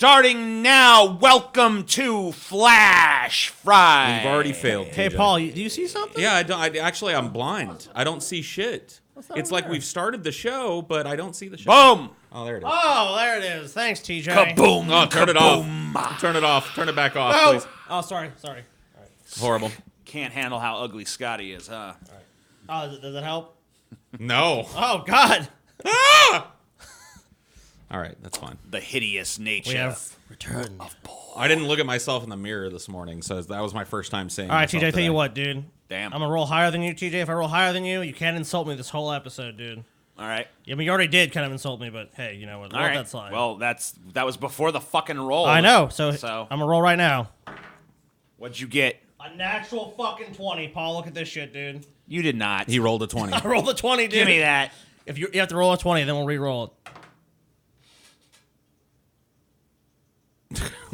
Starting now, welcome to Flash Friday. We've already failed. Hey, TJ. Paul, do you see something? Yeah, I don't. I'm blind. I don't see shit. It's like we've started the show, but I don't see the show. Boom. Oh, there it is. Oh, there it is. Thanks, TJ. Kaboom. Oh, turn it Kaboom. off. Turn it off. Turn it back off, Oh. please. Oh, sorry. Horrible. Can't handle how ugly Scotty is, huh? Oh, does it help? No. Oh, God. Ah! All right, that's fine. The hideous nature. We have returned. I didn't look at myself in the mirror this morning, so that was my first time seeing All right, myself TJ, tell today. you what, dude. Damn. I'm going to roll higher than you, TJ. If I roll higher than you, you can't insult me this whole episode, dude. All right. I mean, you already did kind of insult me, but hey, you know what? All right. That's fine. Well, that was before the fucking roll. I know, so So- I'm going to roll right now. What'd you get? A natural fucking 20, Paul. Look at this shit, dude. You did not. He rolled a 20. I rolled a 20, dude. Give me that. If you have to roll a 20, then we'll re-roll it.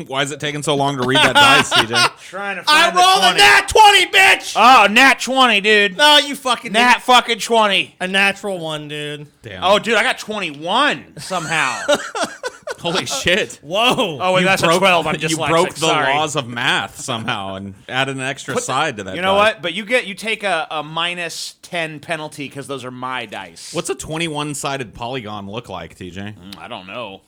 Why is it taking so long to read that dice, TJ? Trying to I find the rolled a 20. nat 20, bitch! Oh, nat 20, dude. No, you fucking Nat fucking 20. A natural one, dude. Damn. Oh, dude, I got 21 somehow. Holy shit. Whoa. Oh, wait, that's a 12. I'm dyslexic. You broke the Sorry. laws of math somehow and added an extra side to that. You know dice. what? But you take a minus 10 penalty because those are my dice. What's a 21-sided polygon look like, TJ? I don't know.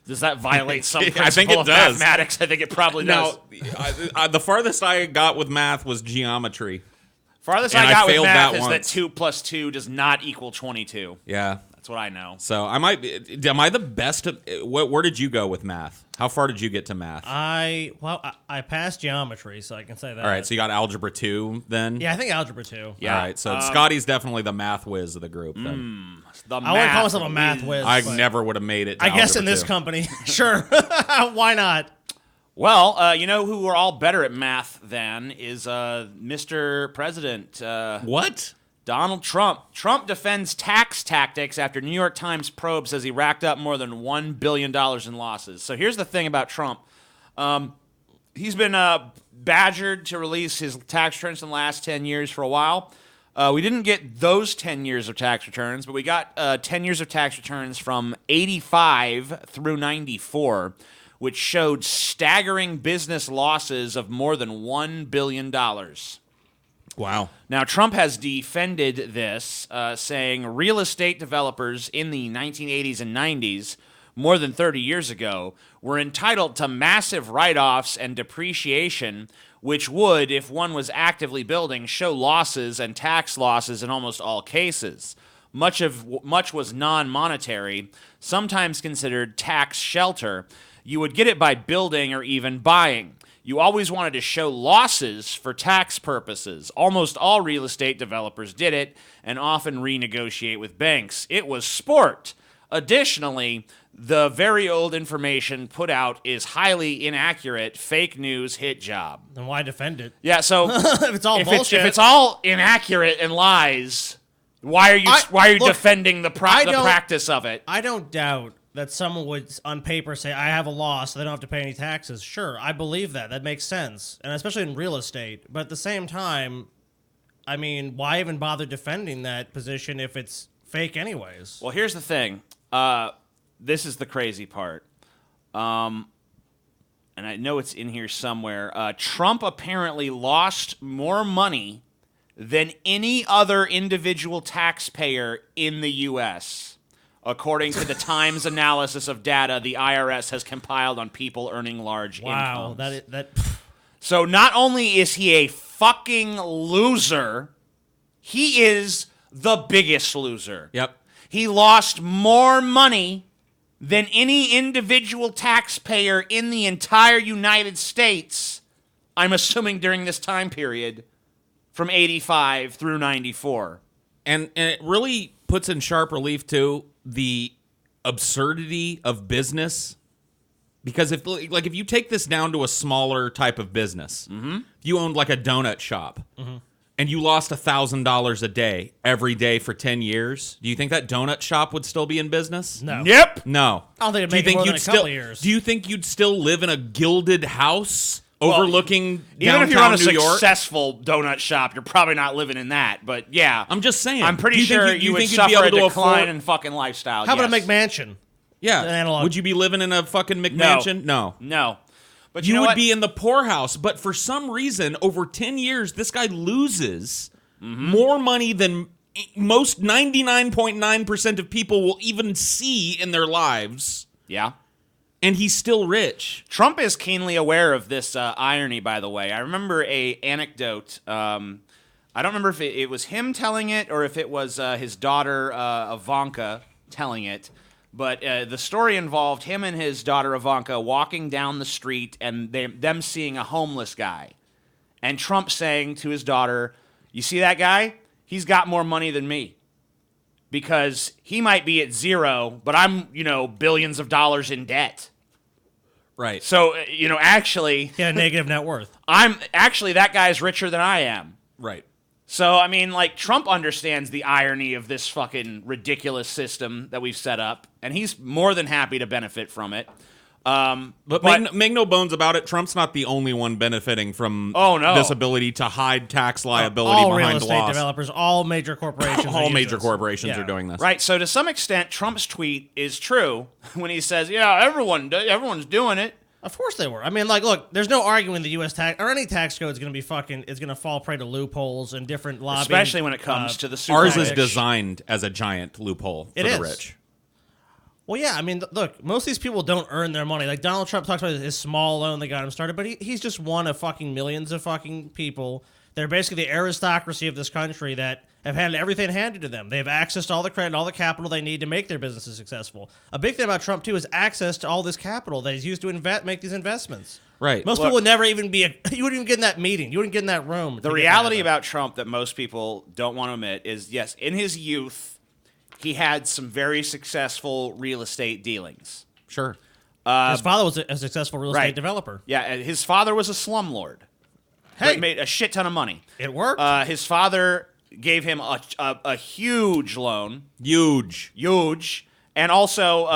Does that violate some I principle think it of does. mathematics? I think it probably does. No, the farthest I got with math was geometry. Farthest and I I got with failed math that is that once. 2 plus 2 does not equal 22. Yeah. That's what I know. So I might be. Am I the best? Where did you go with math? How far did you get to math? I passed geometry, so I can say that. All right, so you got algebra 2 then? Yeah, I think algebra 2. Yeah. All right, so Scotty's definitely the math whiz of the group then. The I wouldn't call myself a math whiz. I but never would have made it to I guess algebra in this 2. company, sure. Why not? Well, you know who we're all better at math than is Mr. President. What? Donald Trump. Trump defends tax tactics after New York Times probe says he racked up more than $1 billion in losses. So here's the thing about Trump. He's been badgered to release his tax returns in the last 10 years for a while. We didn't get those 10 years of tax returns, but we got 10 years of tax returns from 85 through 94, which showed staggering business losses of more than $1 billion. Wow. Now, Trump has defended this, saying real estate developers in the 1980s and 90s, more than 30 years ago, were entitled to massive write-offs and depreciation, which would, if one was actively building, show losses and tax losses in almost all cases. Much was non-monetary, sometimes considered tax shelter. You would get it by building or even buying. You always wanted to show losses for tax purposes. Almost all real estate developers did it and often renegotiate with banks. It was sport. Additionally, the very old information put out is highly inaccurate, fake news hit job. Then why defend it? Yeah, so If it's all bullshit. if it's all inaccurate and lies, why are you Look, defending the practice of it? I don't doubt that someone would, on paper, say, I have a loss, so they don't have to pay any taxes. Sure, I believe that. That makes sense. And especially in real estate. But at the same time, I mean, why even bother defending that position if it's fake anyways? Well, here's the thing. This is the crazy part. And I know it's in here somewhere. Trump apparently lost more money than any other individual taxpayer in the U.S., according to the Times analysis of data the IRS has compiled on people earning large Wow, incomes. So not only is he a fucking loser, he is the biggest loser. Yep. He lost more money than any individual taxpayer in the entire United States, I'm assuming during this time period, from 85 through 94. And it really puts in sharp relief, too, the absurdity of business. Because if you take this down to a smaller type of business, if you owned like a donut shop, and you lost $1,000 a day every day for 10 years, do you think that donut shop would still be in business? No. Yep. No. I don't think it'd Do you make it more than a you'd couple still, years. Do you think you'd still live in a gilded house overlooking Even if you downtown run a New York? successful donut shop, you're probably not living in that. But yeah, I'm just saying. I'm pretty Do you think sure you you would think you'd be suffer a able to decline afford- in fucking lifestyle. How about yes. a McMansion? Yeah. An analog. Would you be living in a fucking McMansion? No. No. But You know would what? be in the poorhouse. But for some reason, over 10 years, this guy loses more money than most 99.9% of people will even see in their lives. Yeah. And he's still rich. Trump is keenly aware of this irony, by the way. I remember a anecdote. I don't remember if it was him telling it or if it was his daughter, Ivanka, telling it. But the story involved him and his daughter, Ivanka, walking down the street and them seeing a homeless guy. And Trump saying to his daughter, "You see that guy? He's got more money than me. Because he might be at zero, but I'm, billions of dollars in debt." Right. So, actually, He had a negative net worth. that guy's richer than I am. Right. So, I mean, Trump understands the irony of this fucking ridiculous system that we've set up, and he's more than happy to benefit from it. But make no bones about it, Trump's not the only one benefiting from this ability to hide tax liability All real behind estate laws. developers, all major corporations. All use major this. corporations Yeah. are doing this. Right, so to some extent, Trump's tweet is true when he says, "Yeah, everyone's doing it." Of course they were. I mean, look, there's no arguing the U.S. tax or any tax code is going to be it's going to fall prey to loopholes and different lobbying. Especially when it comes to the super Ours is rich. designed as a giant loophole for It the is. rich. Well, yeah, I mean, look, most of these people don't earn their money. Like Donald Trump talks about his small loan that got him started, but he's just one of fucking millions of fucking people. They're basically the aristocracy of this country that have had everything handed to them. They have access to all the credit, all the capital they need to make their businesses successful. A big thing about Trump, too, is access to all this capital that he's used to make these investments. Right. Most people would never even you wouldn't even get in that meeting. You wouldn't get in that room. The reality about Trump that most people don't want to admit is, yes, in his youth, he had some very successful real estate dealings. Sure. his father was a successful real estate right. developer. Yeah, and his father was a slumlord. Hey. But made a shit ton of money. It worked. His father gave him a huge loan. Huge. And also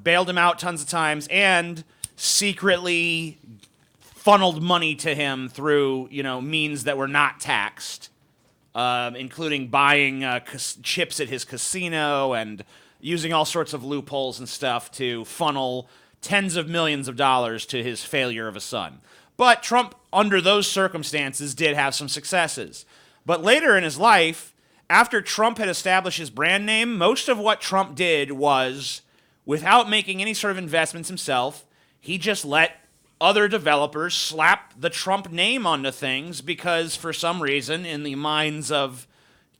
Bailed him out tons of times and secretly funneled money to him through, means that were not taxed, including buying chips at his casino and using all sorts of loopholes and stuff to funnel tens of millions of dollars to his failure of a son. But Trump, under those circumstances, did have some successes. But later in his life, after Trump had established his brand name, most of what Trump did was, without making any sort of investments himself, he just let other developers slap the Trump name onto things because, for some reason, in the minds of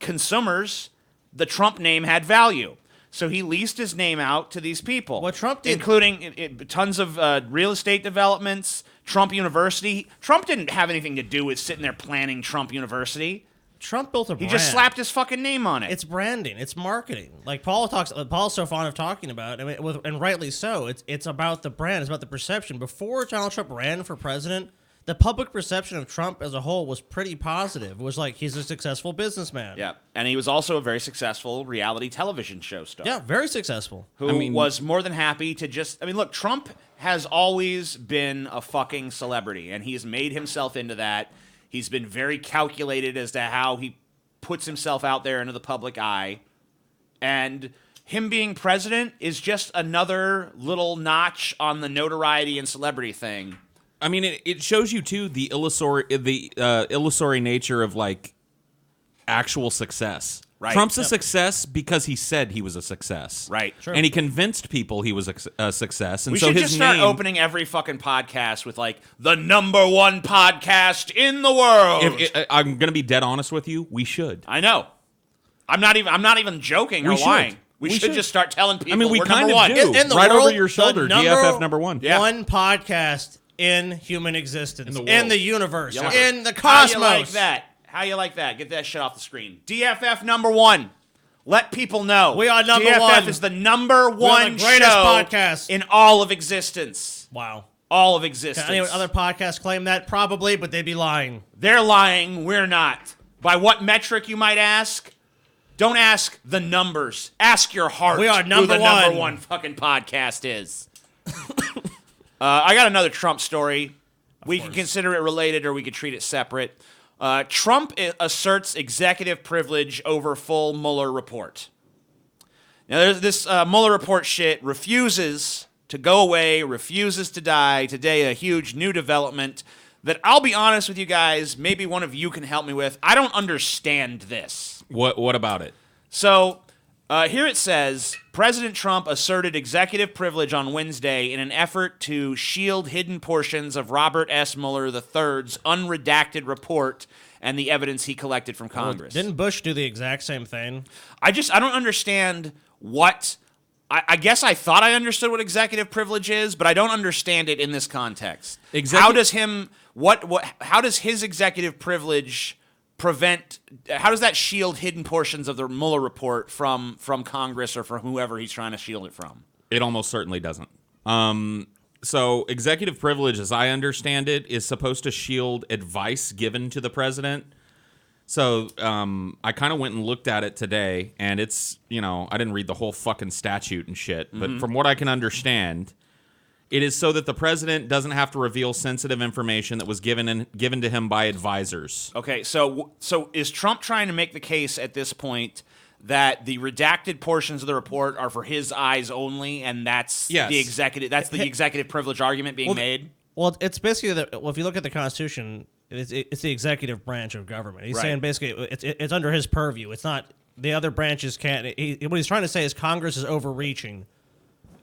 consumers, the Trump name had value. So he leased his name out to these people. What Trump did, including tons of real estate developments, Trump University. Trump didn't have anything to do with sitting there planning Trump University. Trump built a brand. He just slapped his fucking name on it. It's branding. It's marketing. Like Paul's so fond of talking about, and rightly so. It's about the brand. It's about the perception. Before Donald Trump ran for president, the public perception of Trump as a whole was pretty positive. It was like he's a successful businessman. Yeah, and he was also a very successful reality television show star. Yeah, very successful. Who was more than happy to just... look, Trump has always been a fucking celebrity, and he's made himself into that. He's been very calculated as to how he puts himself out there into the public eye. And him being president is just another little notch on the notoriety and celebrity thing. It shows you too the illusory nature of actual success. Right. Trump's a success because he said he was a success. Right. Sure. And he convinced people he was a success. And We so should his just start name, opening every fucking podcast with the number one podcast in the world. I'm going to be dead honest with you. We should. I know. I'm not even joking or We should. lying. We We should should. just start telling people we we're kind number of one. do. In the Right world, over your shoulder, the DFF number one. Yeah. One podcast in human existence, In the in world. the universe, Yeah. in the How cosmos. you like that? How you like that? Get that shit off the screen. DFF number one. Let people know. We are number DFF one. is the number one the greatest show podcast. in all of existence. Wow. All of existence. Can any other podcasts claim that? Probably, but they'd be lying. They're lying. We're not. By what metric, you might ask? Don't ask the numbers. Ask your heart. We are who number the number one. one fucking podcast is. I got another Trump story. We can consider it related or we could treat it separate. Trump asserts executive privilege over full Mueller report. Now, there's this Mueller report shit refuses to go away, refuses to die. Today, a huge new development that I'll be honest with you guys, maybe one of you can help me with. I don't understand this. What about it? So, here it says, President Trump asserted executive privilege on Wednesday in an effort to shield hidden portions of Robert S. Mueller III's unredacted report and the evidence he collected from Congress. Didn't Bush do the exact same thing? I don't understand what... I guess I thought I understood what executive privilege is, but I don't understand it in this context. How does his executive privilege prevent... How does that shield hidden portions of the Mueller report from Congress or from whoever he's trying to shield it from? It almost certainly doesn't. So executive privilege, as I understand it, is supposed to shield advice given to the president. So I kind of went and looked at it today, and it's, I didn't read the whole fucking statute and shit, but from what I can understand, it is so that the president doesn't have to reveal sensitive information that was given to him by advisors. Okay, so is Trump trying to make the case at this point that the redacted portions of the report are for his eyes only, and that's Yes. the executive privilege argument being made? Well, it's basically if you look at the Constitution, it's the executive branch of government. He's saying basically it's under his purview. It's not the other branches can't. What he's trying to say is Congress is overreaching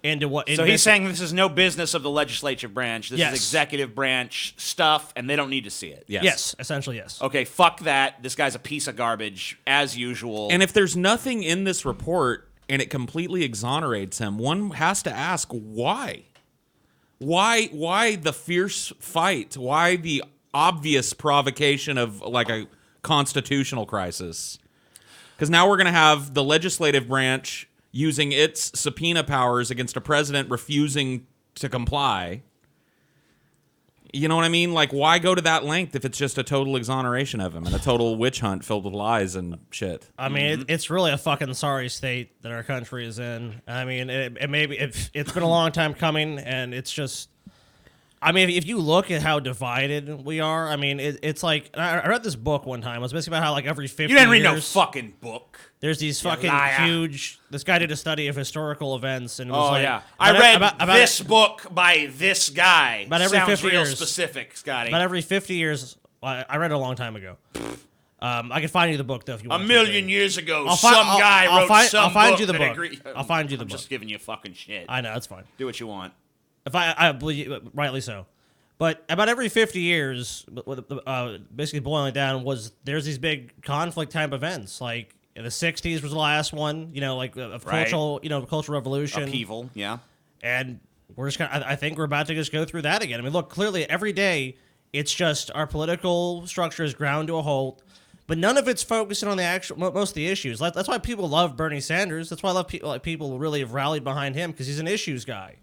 into what. So he's saying this is no business of the legislative branch. This Yes. is executive branch stuff, and they don't need to see it. Yes, essentially yes. Okay, fuck that. This guy's a piece of garbage, as usual. And if there's nothing in this report and it completely exonerates him, one has to ask why? Why the fierce fight? Why the obvious provocation of like a constitutional crisis? Because now we're going to have the legislative branch using its subpoena powers against a president refusing to comply. You know what I mean? Like, why go to that length if it's just a total exoneration of him and a total witch hunt filled with lies and shit? I mean, it's really a fucking sorry state that our country is in. I mean, it's been a long time coming, and it's just... I mean, if you look at how divided we are, I mean, it's like... I read this book one time. It was basically about how, like, every 50 years... You didn't read no fucking book. There's these fucking huge... This guy did a study of historical events, and it was I read this book by this guy. About every Sounds 50 real years. specific, Scotty. About every 50 years... I read it a long time ago. I can find you the book, though, if you want A to. million years ago, I'll find you the book. I'll find you the I'm book. just giving you fucking shit. I know, that's fine. Do what you want. If I believe, rightly so. But about every 50 years, basically boiling it down, there's these big conflict type events. Like in the 60s was the last one, like of cultural revolution. Upheaval, yeah. And we're just I think we're about to just go through that again. I mean, look, clearly every day it's just our political structure is ground to a halt. But none of it's focusing on most of the issues. That's why people love Bernie Sanders. That's why I love people really have rallied behind him, because he's an issues guy.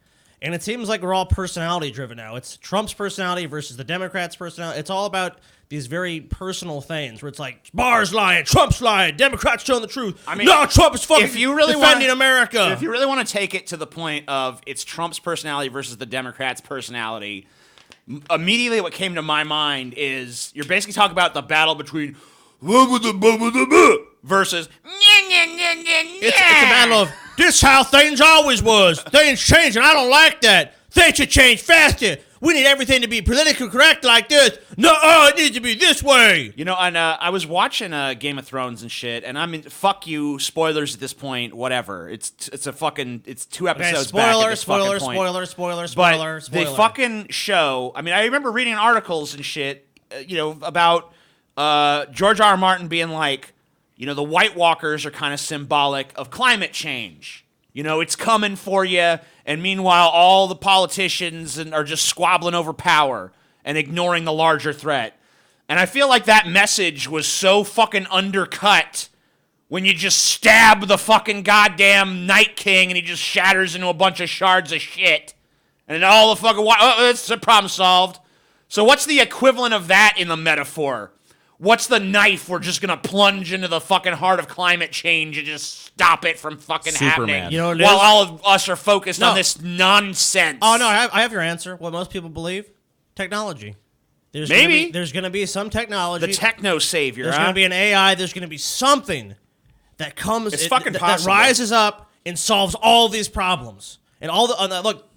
And it seems like we're all personality driven now. It's Trump's personality versus the Democrats' personality. It's all about these very personal things where it's like, Barr's lying, Trump's lying, Democrats telling the truth. I mean, no, Trump is fucking defending America. If you really want to take it to the point of it's Trump's personality versus the Democrats' personality, immediately what came to my mind is you're basically talking about the battle between versus it's a battle of this how things always was. Things change and I don't like that. Things should change faster. We need everything to be politically correct like this. No, it needs to be this way. And I was watching Game of Thrones and shit, and I mean, fuck you, spoilers at this point, whatever. It's 2 episodes back at this fucking point. Spoiler. The fucking show, I mean, I remember reading articles and shit, about George R. R. Martin being like, the White Walkers are kind of symbolic of climate change. It's coming for you, and meanwhile, all the politicians are just squabbling over power and ignoring the larger threat. And I feel like that message was so fucking undercut when you just stab the fucking goddamn Night King and he just shatters into a bunch of shards of shit. And then all the fucking... it's a problem solved. So what's the equivalent of that in the metaphor? What's the knife we're just going to plunge into the fucking heart of climate change and just stop it from fucking Superman. happening? While all of us are focused on this nonsense. Oh, no, I have your answer. What most people believe? Technology. There's going to be some technology. The techno savior, There's going to be an AI. There's going to be something that comes... It's fucking possible. That rises up. and solves all these problems. And all the look,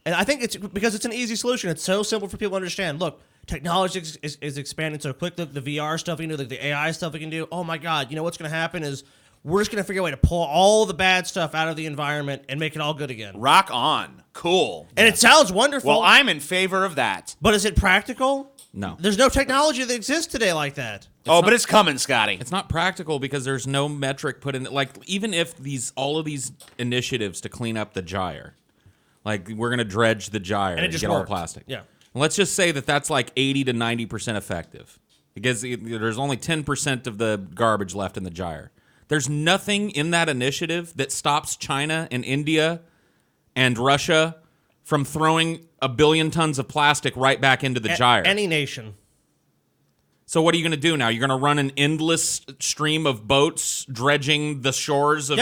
and I think it's because it's an easy solution. It's so simple for people to understand. Look, technology is expanding so quickly. The VR stuff we can do, like the AI stuff we can do. Oh my God, you know what's going to happen is we're just going to figure a way to pull all the bad stuff out of the environment and make it all good again. Rock on. Cool. And it sounds wonderful. Well, I'm in favor of that. But is it practical? No. There's no technology that exists today like that. But it's coming, Scotty. It's not practical because there's no metric put in. Like, even if all of these initiatives to clean up the gyre, like we're gonna dredge the gyre and just get all worked. plastic. Yeah. Let's just say that that's like 80 to 90% effective because there's only 10% of the garbage left in the gyre. There's nothing in that initiative that stops China and India and Russia from throwing 1 billion tons of plastic right back into the gyre. Any nation. So what are you going to do now? You're going to run an endless stream of boats dredging the shores of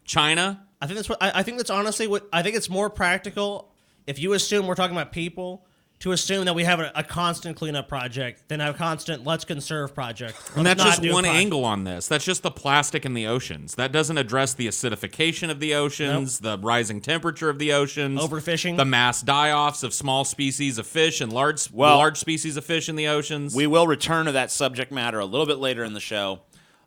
China? I think that's what I think that's honestly what I think it's more practical if you assume we're talking about people to assume that we have a constant cleanup project than a constant let's conserve project. And that's just one angle on this. That's just the plastic in the oceans. That doesn't address the acidification of the oceans, the rising temperature of the oceans, overfishing, the mass die-offs of small species of fish and large species of fish in the oceans. We will return to that subject matter a little bit later in the show.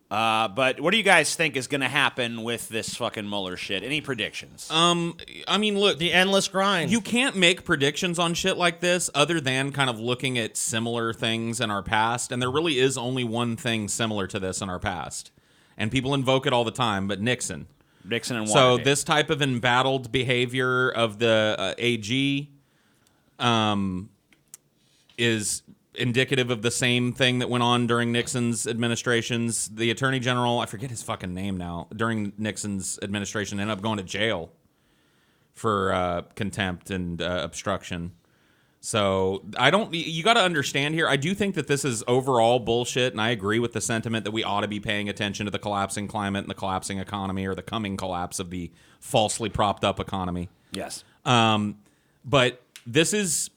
But what do you guys think is going to happen with this fucking Mueller shit? Any predictions? I mean, look, the endless grind. You can't make predictions on shit like this other than kind of looking at similar things in our past, and there really is only one thing similar to this in our past. And people invoke it all the time, but Nixon. And Watergate. So this type of embattled behavior of the AG is indicative of the same thing that went on during Nixon's administrations. The Attorney General, I forget his fucking name now, during Nixon's administration ended up going to jail for contempt and obstruction. So you got to understand here, I do think that this is overall bullshit, and I agree with the sentiment that we ought to be paying attention to the collapsing climate and the collapsing economy or the coming collapse of the falsely propped up economy. Yes. But this is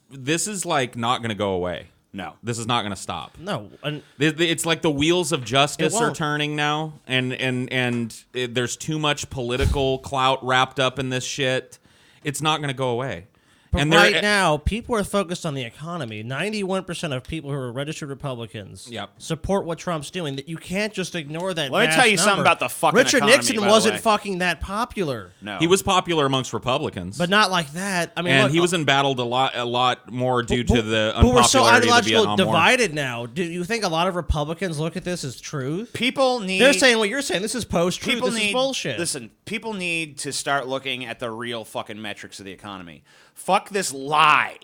like not going to go away. No. This is not going to stop. No. It's like the wheels of justice are won't. turning now, and there's too much political clout wrapped up in this shit. It's not going to go away. But And right now, people are focused on the economy. 91% of people who are registered Republicans support what Trump's doing. That you can't just ignore that. Let me tell you something about the fucking Richard economy, Nixon by the wasn't way. fucking that popular. No. He was popular amongst Republicans, But not like that. I mean, and look, he was embattled a lot more due to the but we're so unpopularity of the ideologically Vietnam War. divided now. Do you think a lot of Republicans look at this as truth? People need... They're saying what you're saying. This is post-truth. People This need, is bullshit. Listen, people need to start looking at the real fucking metrics of the economy. Fuck this lie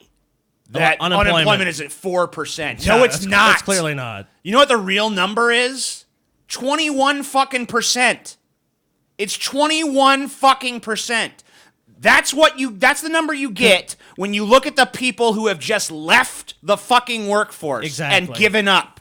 that unemployment is at 4%. No, it's not. It's clearly not. You know what the real number is? 21 fucking percent. It's 21 fucking percent. That's the number you get when you look at the people who have just left the fucking workforce and given up.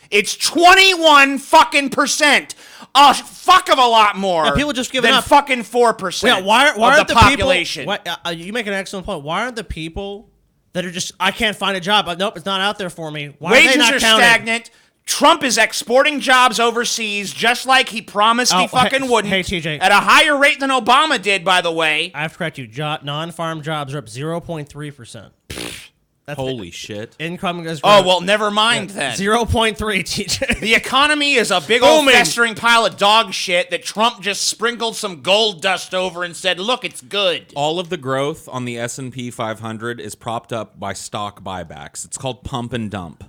It's 21 fucking percent. A fuck of a lot more people just giving than up. fucking 4% Yeah, why of aren't the the population. People, you make an excellent point. Why aren't the people that are just, I can't find a job. Nope, it's not out there for me. Why are they Wages not are counted? stagnant. Trump is exporting jobs overseas just like he promised he fucking wouldn't. Hey, TJ. At a higher rate than Obama did, by the way. I have to correct you. Non-farm jobs are up 0.3%. Holy shit. Income is Oh, well, never mind then. 0.3, TJ. The economy is a big old festering pile of dog shit that Trump just sprinkled some gold dust over and said, look, it's good. All of the growth on the S&P 500 is propped up by stock buybacks. It's called pump and dump.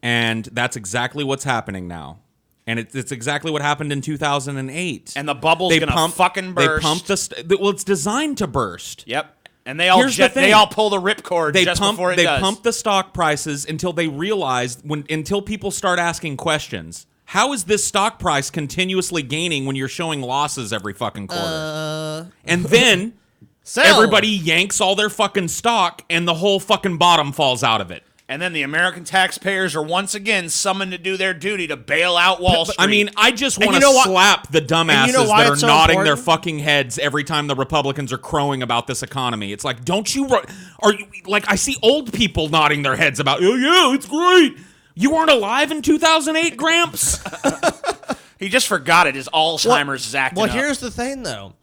And that's exactly what's happening now. And it's exactly what happened in 2008. And the bubble's going to fucking burst. They pumped well, it's designed to burst. Yep. And they all pull the ripcord before it does. They pump the stock prices until they realize, until people start asking questions. How is this stock price continuously gaining when you're showing losses every fucking quarter? And then everybody yanks all their fucking stock and the whole fucking bottom falls out of it. And then the American taxpayers are once again summoned to do their duty to bail out Wall Street. I mean, I just want to slap the dumbasses that are nodding their fucking heads every time the Republicans are crowing about this economy. It's like, don't you... Are you like, I see old people nodding their heads about, oh, yeah, it's great. You weren't alive in 2008, Gramps? He just forgot it. His Alzheimer's is acting up. Here's the thing, though.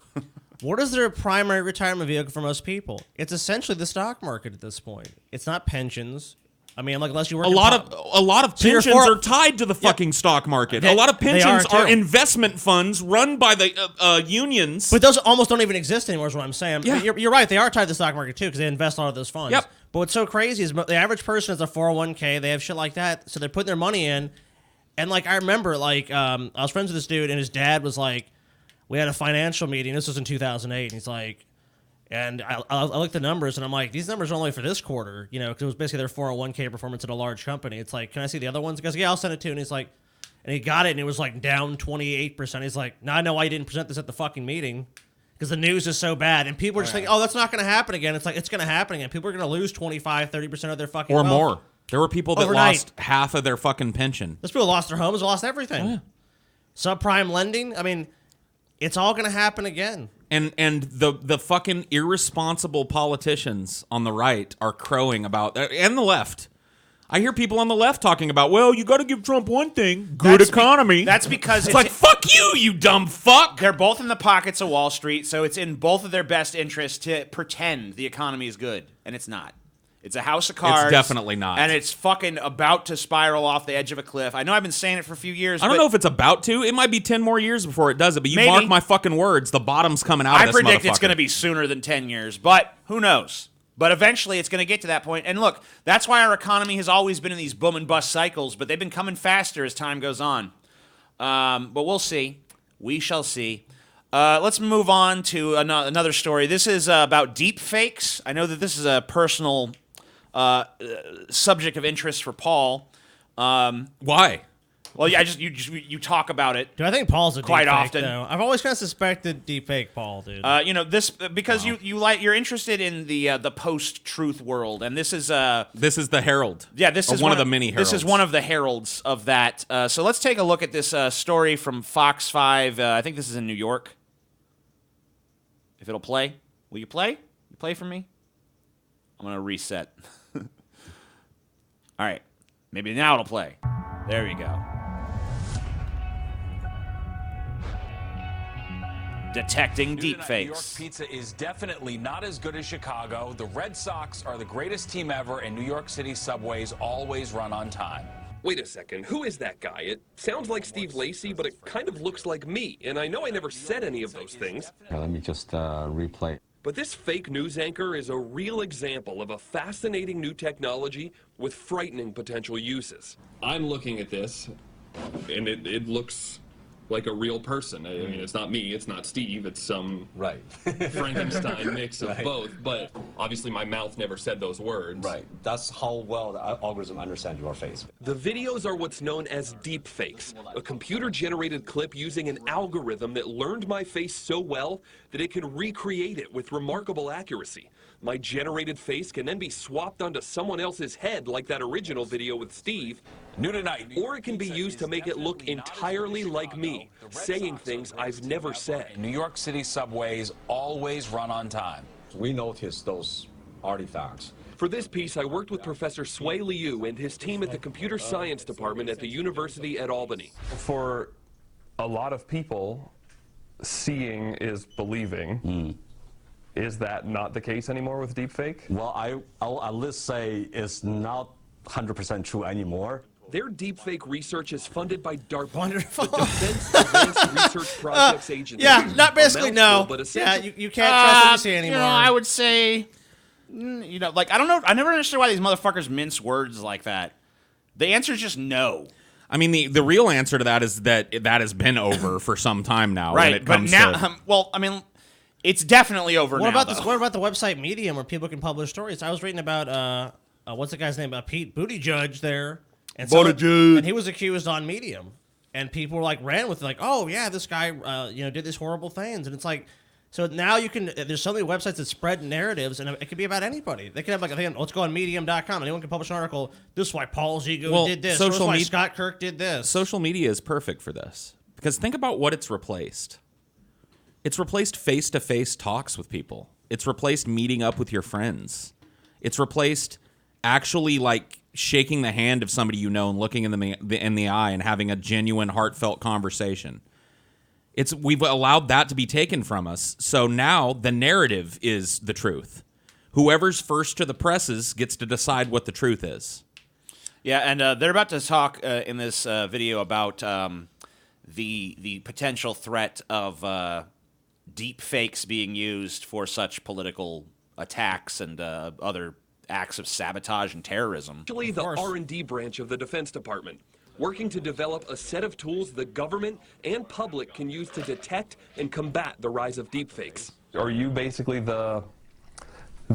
What is their primary retirement vehicle for most people? It's essentially the stock market at this point. It's not pensions. I mean, like unless you work A lot of So you're pensions for- are tied to the fucking stock market. They- a lot of they pensions are, are too. investment funds run by the unions. But those almost don't even exist anymore, is what I'm saying. Yeah. You're right. They are tied to the stock market, too, because they invest a lot of those funds. Yep. But what's so crazy is the average person has a 401k. They have shit like that. So they're putting their money in. And, like, I remember, like, I was friends with this dude, and his dad was like, we had a financial meeting. This was in 2008. And he's like, and I looked at the numbers, and I'm like, these numbers are only for this quarter, you know, because it was basically their 401k performance at a large company. It's like, can I see the other ones? He goes, yeah, I'll send it to you. And he's like, and he got it, and it was like down 28%. He's like, now I know why you didn't present this at the fucking meeting, because the news is so bad. And people are just thinking, oh, that's not going to happen again. It's like, it's going to happen again. People are going to lose 25, 30% of their fucking or wealth. more. There were people that Overnight. lost half of their fucking pension. Those people lost their homes, lost everything. Oh, yeah. Subprime lending, I mean, it's all going to happen again. And the fucking irresponsible politicians on the right are crowing about that, and the left. I hear people on the left talking about, well, you got to give Trump one thing, good economy. That's because it's like, fuck you, you dumb fuck. they're both in the pockets of Wall Street, so it's in both of their best interests to pretend the economy is good, and it's not. It's a house of cards. definitely not. And it's fucking about to spiral off the edge of a cliff. I know I've been saying it for a few years. I don't but know if it's about to. It might be 10 more years before it does it, but you Maybe. mark my fucking words, the bottom's coming out I of this predict it's motherfucker. going to be sooner than 10 years, but who knows? But eventually it's going to get to that point. And look, that's why our economy has always been in these boom and bust cycles, but they've been coming faster as time goes on. But we'll see. We shall see. Let's move on to another story. This is about deep fakes. I know that this is a personal subject of interest for Paul. Why? Well, yeah, you talk about it. Dude, I think Paul's a Quite deepfake, often. though. I've always kind of suspected deepfake Paul, dude. You know this because you're interested in the post-truth world, and this is the Herald. yeah, this Or is one of the many heralds. This is one of the heralds of that. So let's take a look at this story from Fox 5. I think this is in New York. If it'll play, will you play? You play for me? I'm gonna reset. All right, maybe now it'll play. There you go. Detecting New tonight, New York deepfakes. pizza is definitely not as good as Chicago. The Red Sox are the greatest team ever, and New York City subways always run on time. Wait a second, who is that guy? It sounds like Steve Lacy, but it kind of looks like me, and I know I never said any of those things. Let me just replay. But this fake news anchor is a real example of a fascinating new technology with frightening potential uses. I'm looking at this, and it looks like a real person. I mean, it's not me, it's not Steve, it's some Right. Frankenstein mix of Right. both, but obviously my mouth never said those words. Right. That's how well the algorithm understands your face. The videos are what's known as deepfakes, a computer-generated clip using an algorithm that learned my face so well that it can recreate it with remarkable accuracy. My generated face can then be swapped onto someone else's head like that original video with Steve, New tonight, or it can be used to make it look entirely like me, saying things I've never said. New York City subways always run on time. We noticed those artifacts. For this piece, I worked with Professor Sway Liu and his team at the Computer Science Department at the University at Albany. For a lot of people, seeing is believing. Is that not the case anymore with deepfake? Well, I'll at least say it's not 100% true anymore. Their deepfake research is funded by DARPA, Wonderful. the Defense Advanced Research Projects Agency. Yeah, not A basically mouthful, no. but Yeah, essentially- you can't trust what you see anymore. You know, I would say, you know, like I don't know. I never understood why these motherfuckers mince words like that. The answer is just no. I mean, the real answer to that is that has been over for some time now. when Right, it but comes now, to, well, I mean, it's definitely over What now. about this? though. What about the website Medium where people can publish stories? I was reading about what's the guy's name? Pete Buttigieg there, and Buttigieg. and he was accused on Medium, and people were like ran with it, like, oh yeah, this guy did these horrible things, and it's like, so now you can. There's so many websites that spread narratives, and it could be about anybody. They could have like a thing. Let's go on Medium.com. Anyone can publish an article. This is why Paul Zigo did this. Or this is social why med- Scott Kirk did this. social media is perfect for this. Because think about what it's replaced. It's replaced face-to-face talks with people. It's replaced meeting up with your friends. It's replaced actually like shaking the hand of somebody you know and looking in the eye and having a genuine, heartfelt conversation. We've allowed that to be taken from us. So now the narrative is the truth. Whoever's first to the presses gets to decide what the truth is. Yeah, and they're about to talk in this video about the potential threat of deep fakes being used for such political attacks and other acts of sabotage and terrorism. Actually, the R&D branch of the Defense Department, working to develop a set of tools the government and public can use to detect and combat the rise of deepfakes. Are you basically the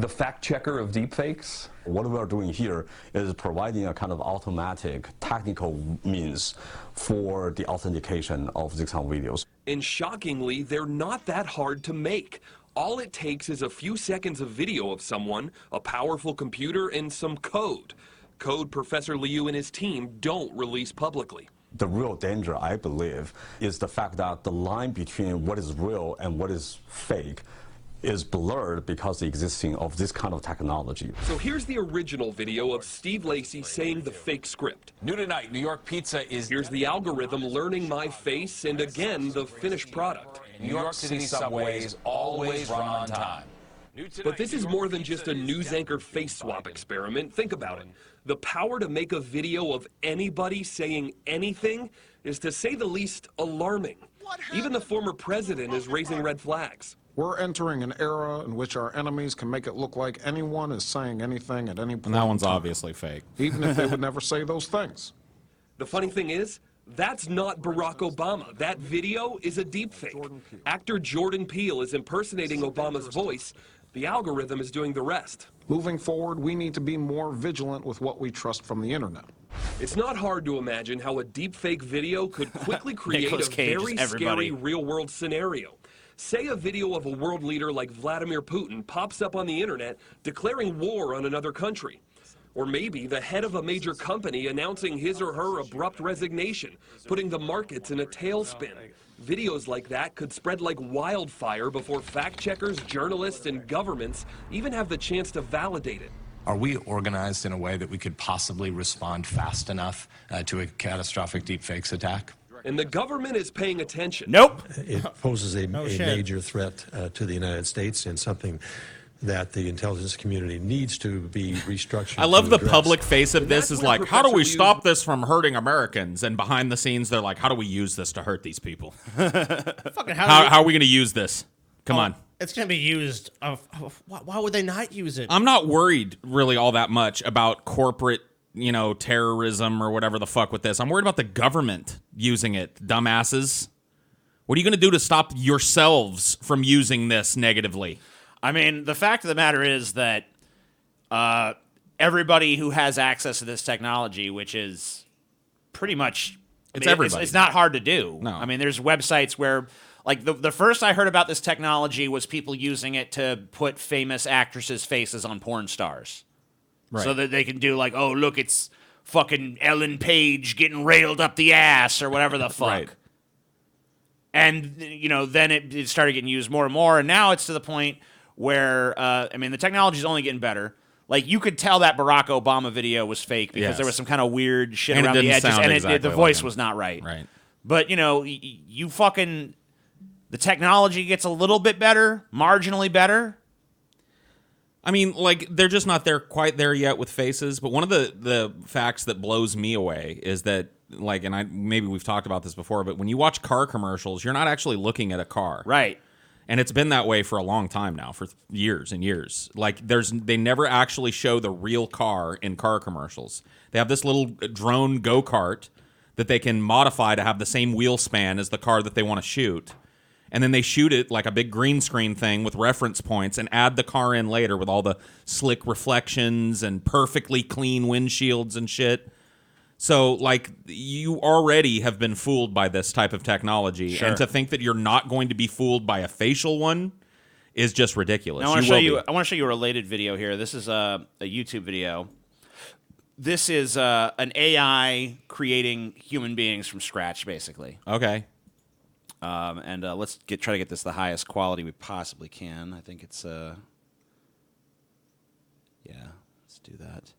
fact checker of deepfakes? What we are doing here is providing a kind of automatic technical means for the authentication of these kind of videos. And shockingly, they're not that hard to make. All it takes is a few seconds of video of someone, a powerful computer, and some code. Code Professor Liu and his team don't release publicly. The real danger, I believe, is the fact that the line between what is real and what is fake is blurred because of the existing of this kind of technology. So here's the original video of Steve Lacy saying the fake script. New tonight, New York Pizza is... Here's the algorithm learning my face, and again, the finished product. New York City subways always run on time. But this is more than just a news anchor face swap experiment. Think about it. The power to make a video of anybody saying anything is, to say the least, alarming. Even the former president is raising red flags. We're entering an era in which our enemies can make it look like anyone is saying anything at any point. And that one's in time, obviously fake. even if they would never say those things. The funny thing is, that's not Barack Obama. That video is a deepfake. Actor Jordan Peele is impersonating Obama's voice. The algorithm is doing the rest. Moving forward, we need to be more vigilant with what we trust from the internet. It's not hard to imagine how a deepfake video could quickly create Nicolas a Cage is very everybody. scary real-world scenario. Say a video of a world leader like Vladimir Putin pops up on the internet declaring war on another country. Or maybe the head of a major company announcing his or her abrupt resignation, putting the markets in a tailspin. Videos like that could spread like wildfire before fact-checkers, journalists, and governments even have the chance to validate it. Are we organized in a way that we could possibly respond fast enough to a catastrophic deepfakes attack? And the government is paying attention. Nope. It poses a shit. major threat to the United States, and something that the intelligence community needs to be restructured. I love to the address. public face of this That's is what like, how do we Professor stop this from hurting Americans? And behind the scenes, they're like, how do we use this to hurt these people? Fucking How are we going to use this? Come on. It's going to be used. Why would they not use it? I'm not worried really all that much about corporate, terrorism or whatever the fuck with this. I'm worried about the government using it, dumbasses. What are you going to do to stop yourselves from using this negatively? I mean, the fact of the matter is that everybody who has access to this technology, which is pretty much... It's everybody. It's not hard to do. No. I mean, there's websites where... Like, the first I heard about this technology was people using it to put famous actresses' faces on porn stars. Right. So that they can do, like, oh, look, it's fucking Ellen Page getting railed up the ass or whatever the fuck. Right. And, then it started getting used more and more, and now it's to the point where, the technology's only getting better. Like, you could tell that Barack Obama video was fake because Yes. there was some kind of weird shit And it around the didn't edges, sound and exactly the like voice him. was not right. Right. But, you fucking... The technology gets a little bit better, marginally better. I mean, like, they're just not quite there yet with faces. But one of the facts that blows me away is that, like, and maybe we've talked about this before, but when you watch car commercials, you're not actually looking at a car. Right. And it's been that way for a long time now, for years and years. Like, they never actually show the real car in car commercials. They have this little drone go-kart that they can modify to have the same wheel span as the car that they want to shoot. And then they shoot it like a big green screen thing with reference points and add the car in later with all the slick reflections and perfectly clean windshields and shit. So, like, you already have been fooled by this type of technology. Sure. And to think that you're not going to be fooled by a facial one is just ridiculous. Now, I want to show you a related video here. This is a YouTube video. This is an AI creating human beings from scratch, basically. Okay. And let's try to get this the highest quality we possibly can. I think it's yeah, let's do that.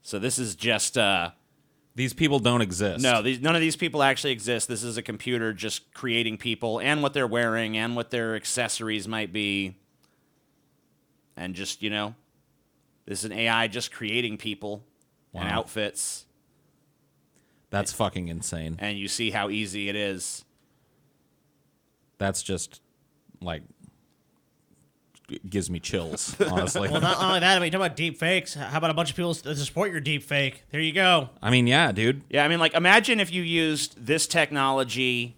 So this is just These people don't exist. No, none of these people actually exist. This is a computer just creating people and what they're wearing and what their accessories might be. And just, this is an AI just creating people and outfits. That's fucking insane. And you see how easy it is. That's just, like, it gives me chills, honestly. Well, not only that, I mean, talking about deep fakes. How about a bunch of people to support your deep fake? There you go. I mean, yeah, dude. Yeah, I mean, like, imagine if you used this technology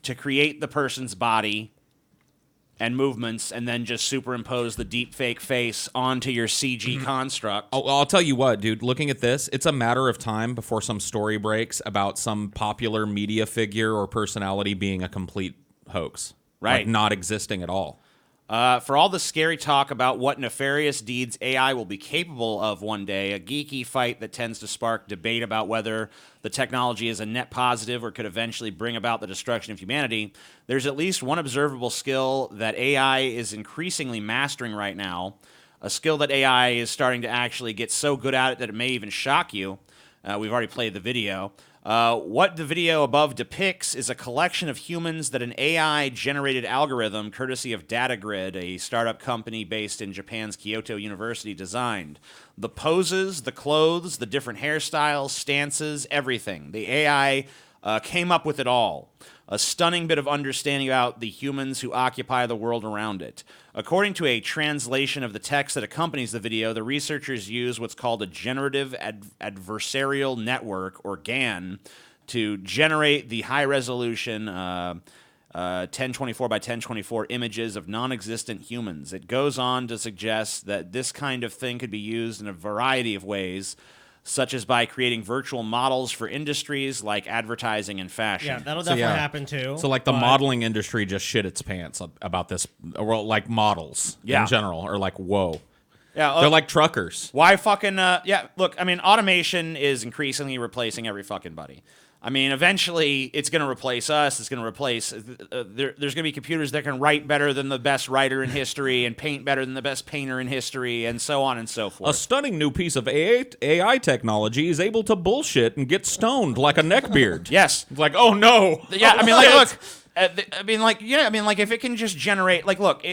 to create the person's body and movements and then just superimpose the deep fake face onto your CG construct. I'll tell you what, dude. Looking at this, it's a matter of time before some story breaks about some popular media figure or personality being a complete hoax. Right. Like, not existing at all. For all the scary talk about what nefarious deeds AI will be capable of one day, a geeky fight that tends to spark debate about whether the technology is a net positive or could eventually bring about the destruction of humanity, there's at least one observable skill that AI is increasingly mastering right now, a skill that AI is starting to actually get so good at it that it may even shock you. We've already played the video. What the video above depicts is a collection of humans that an AI-generated algorithm, courtesy of DataGrid, a startup company based in Japan's Kyoto University, designed. The poses, the clothes, the different hairstyles, stances, everything. The AI came up with it all. A stunning bit of understanding about the humans who occupy the world around it. According to a translation of the text that accompanies the video, the researchers use what's called a generative adversarial network, or GAN, to generate the high-resolution 1024 by 1024 images of non-existent humans. It goes on to suggest that this kind of thing could be used in a variety of ways, such as by creating virtual models for industries like advertising and fashion. Yeah, that'll definitely happen too. So, like, the modeling industry just shit its pants about this, or like models in general, or like, whoa. Yeah, they're like truckers. Why fucking, look, I mean, automation is increasingly replacing every fucking buddy. I mean, eventually, it's going to replace us. It's going to replace... there's going to be computers that can write better than the best writer in history and paint better than the best painter in history, and so on and so forth. A stunning new piece of AI technology is able to bullshit and get stoned like a neckbeard. Yes. It's like, oh, no. Yeah, I mean, like, look... if it can just generate... Like, look,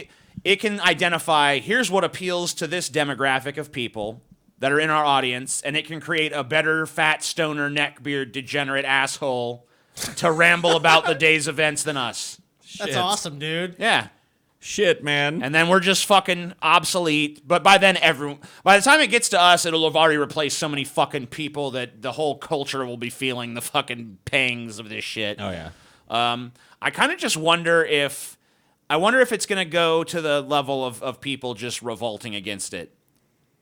it can identify, here's what appeals to this demographic of people that are in our audience, and it can create a better fat stoner neckbeard degenerate asshole to ramble about the day's events than us. That's awesome, dude. Yeah. Shit, man. And then we're just fucking obsolete. But by then, by the time it gets to us, it'll have already replaced so many fucking people that the whole culture will be feeling the fucking pangs of this shit. Oh, yeah. I kind of just wonder if it's going to go to the level of people just revolting against it.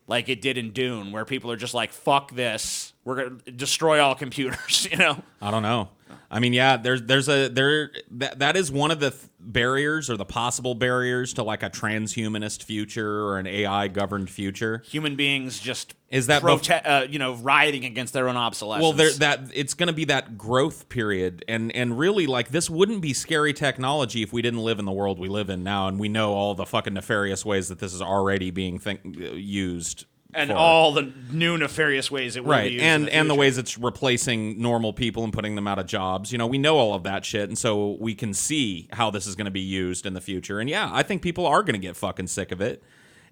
Like it did in Dune, where people are just like, fuck this. We're going to destroy all computers, I don't know. I mean, yeah, that is one of the barriers, or the possible barriers, to like a transhumanist future or an AI governed future. Human beings just rioting against their own obsolescence. Well, it's going to be that growth period, and really, like, this wouldn't be scary technology if we didn't live in the world we live in now, and we know all the fucking nefarious ways that this is already being used. And all the new nefarious ways it will be used and the ways it's replacing normal people and putting them out of jobs. We know all of that shit, and so we can see how this is going to be used in the future. And yeah, I think people are going to get fucking sick of it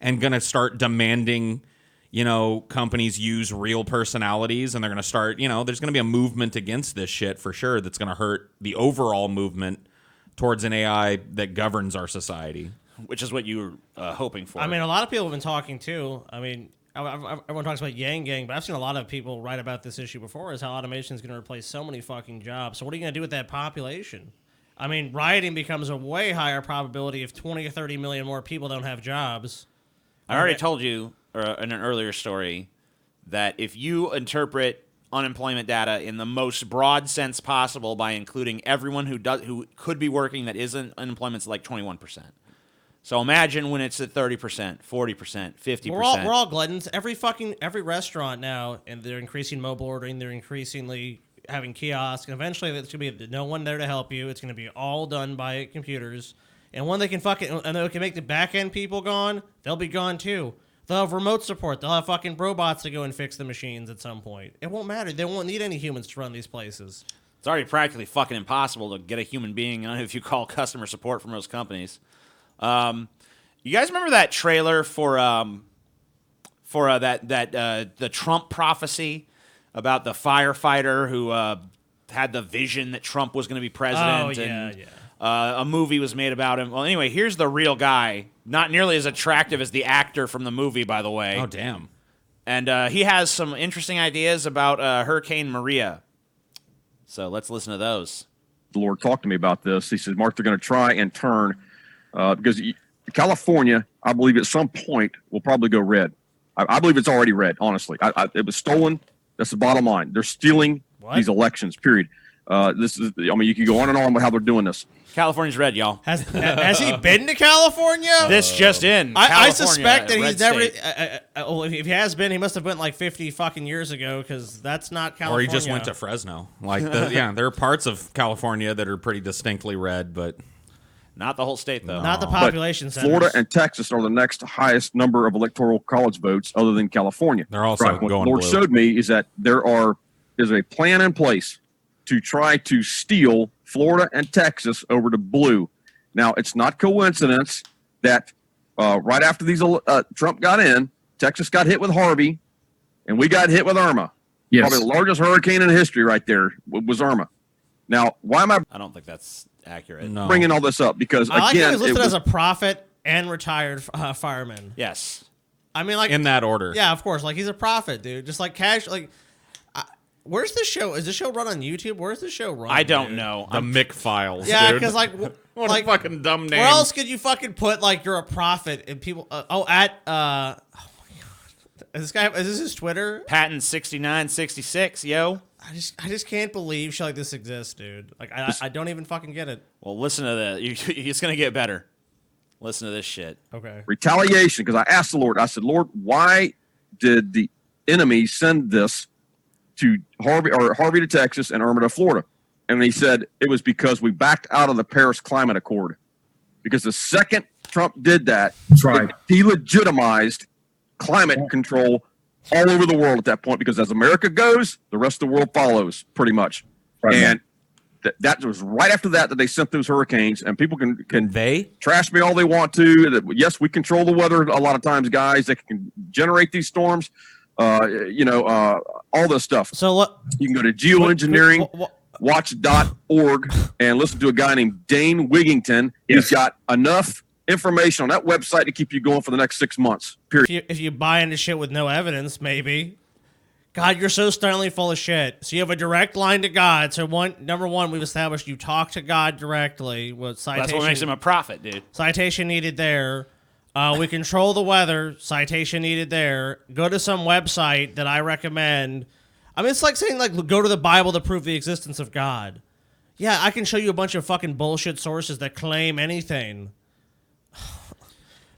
and going to start demanding, companies use real personalities, and they're going to start, there's going to be a movement against this shit for sure that's going to hurt the overall movement towards an AI that governs our society. Which is what you were hoping for. I mean, a lot of people have been talking too. I mean, everyone talks about Yang Gang, but I've seen a lot of people write about this issue before, is how automation is going to replace so many fucking jobs. So what are you going to do with that population? I mean, rioting becomes a way higher probability if 20 or 30 million more people don't have jobs. I already told you in an earlier story that if you interpret unemployment data in the most broad sense possible by including everyone who could be working that isn't, unemployment's like 21%. So imagine when it's at 30%, 40%, 50%. We're all gluttons. Every restaurant now, and they're increasing mobile ordering. They're increasingly having kiosks, and eventually it's gonna be no one there to help you. It's gonna be all done by computers. And when they can make the back end people gone, they'll be gone too. They'll have remote support. They'll have fucking robots to go and fix the machines at some point. It won't matter. They won't need any humans to run these places. It's already practically fucking impossible to get a human being if you call customer support for most companies. You guys remember that trailer for the Trump prophecy about the firefighter who had the vision that Trump was going to be president? A movie was made about him. Well, anyway, here's the real guy. Not nearly as attractive as the actor from the movie, by the way. Oh, damn. And he has some interesting ideas about Hurricane Maria. So let's listen to those. The Lord talked to me about this. He said, Mark, they're going to try and turn, because California, I believe at some point, will probably go red. I believe it's already red, honestly. It was stolen. That's the bottom line. They're stealing these elections, period. You can go on and on with how they're doing this. California's red, y'all. Has he been to California? This just in. I suspect that he's never. Well, if he has been, he must have went like 50 fucking years ago, because that's not California. Or he just went to Fresno. There are parts of California that are pretty distinctly red, but not the whole state, though. Not the population centers. Florida and Texas are the next highest number of electoral college votes, other than California. They're also What going the Lord blue. showed me is that there is a plan in place to try to steal Florida and Texas over to blue. Now, it's not coincidence that right after Trump got in, Texas got hit with Harvey, and we got hit with Irma. Yes. Probably the largest hurricane in history right there was Irma. Now, why am I don't think that's accurate. No. bringing all this up? Because, I like again, he was listed as a prophet and retired fireman. Yes. I mean, like in that order. Yeah, of course. Like, he's a prophet, dude. Just like casual. Like, where's the show? Is the show run on YouTube? Where's the show run? I don't know. The Mick Files. Yeah, dude. because like, what like, a fucking dumb name. Where else could you fucking put like you're a prophet and people? Oh my god, is this his Twitter? Patent 6966, yo. I just can't believe shit like this exists, dude. Like I don't even fucking get it. Well, listen to this. It's gonna get better. Listen to this shit. Okay. retaliation? Because I asked the Lord, I said, Lord, why did the enemy send this to Harvey to Texas and Irma to Florida? And he said it was because we backed out of the Paris Climate Accord. Because the second Trump did that, right. it delegitimized climate control all over the world at that point. Because as America goes, the rest of the world follows, pretty much. Right. And that was right after that they sent those hurricanes. And people can trash me all they want to. That yes, we control the weather a lot of times, guys. They can generate these storms. All this stuff. So you can go to geoengineeringwatch.org and listen to a guy named Dane Wigington. He's got enough information on that website to keep you going for the next 6 months. Period. If you buy into shit with no evidence, maybe. God, you're so sternly full of shit. So you have a direct line to God. So number one, we've established you talk to God directly. That's what makes him a prophet, dude. Citation needed there. We control the weather. Citation needed there. Go to some website that I recommend. I mean, it's like saying, like, go to the Bible to prove the existence of God. Yeah, I can show you a bunch of fucking bullshit sources that claim anything.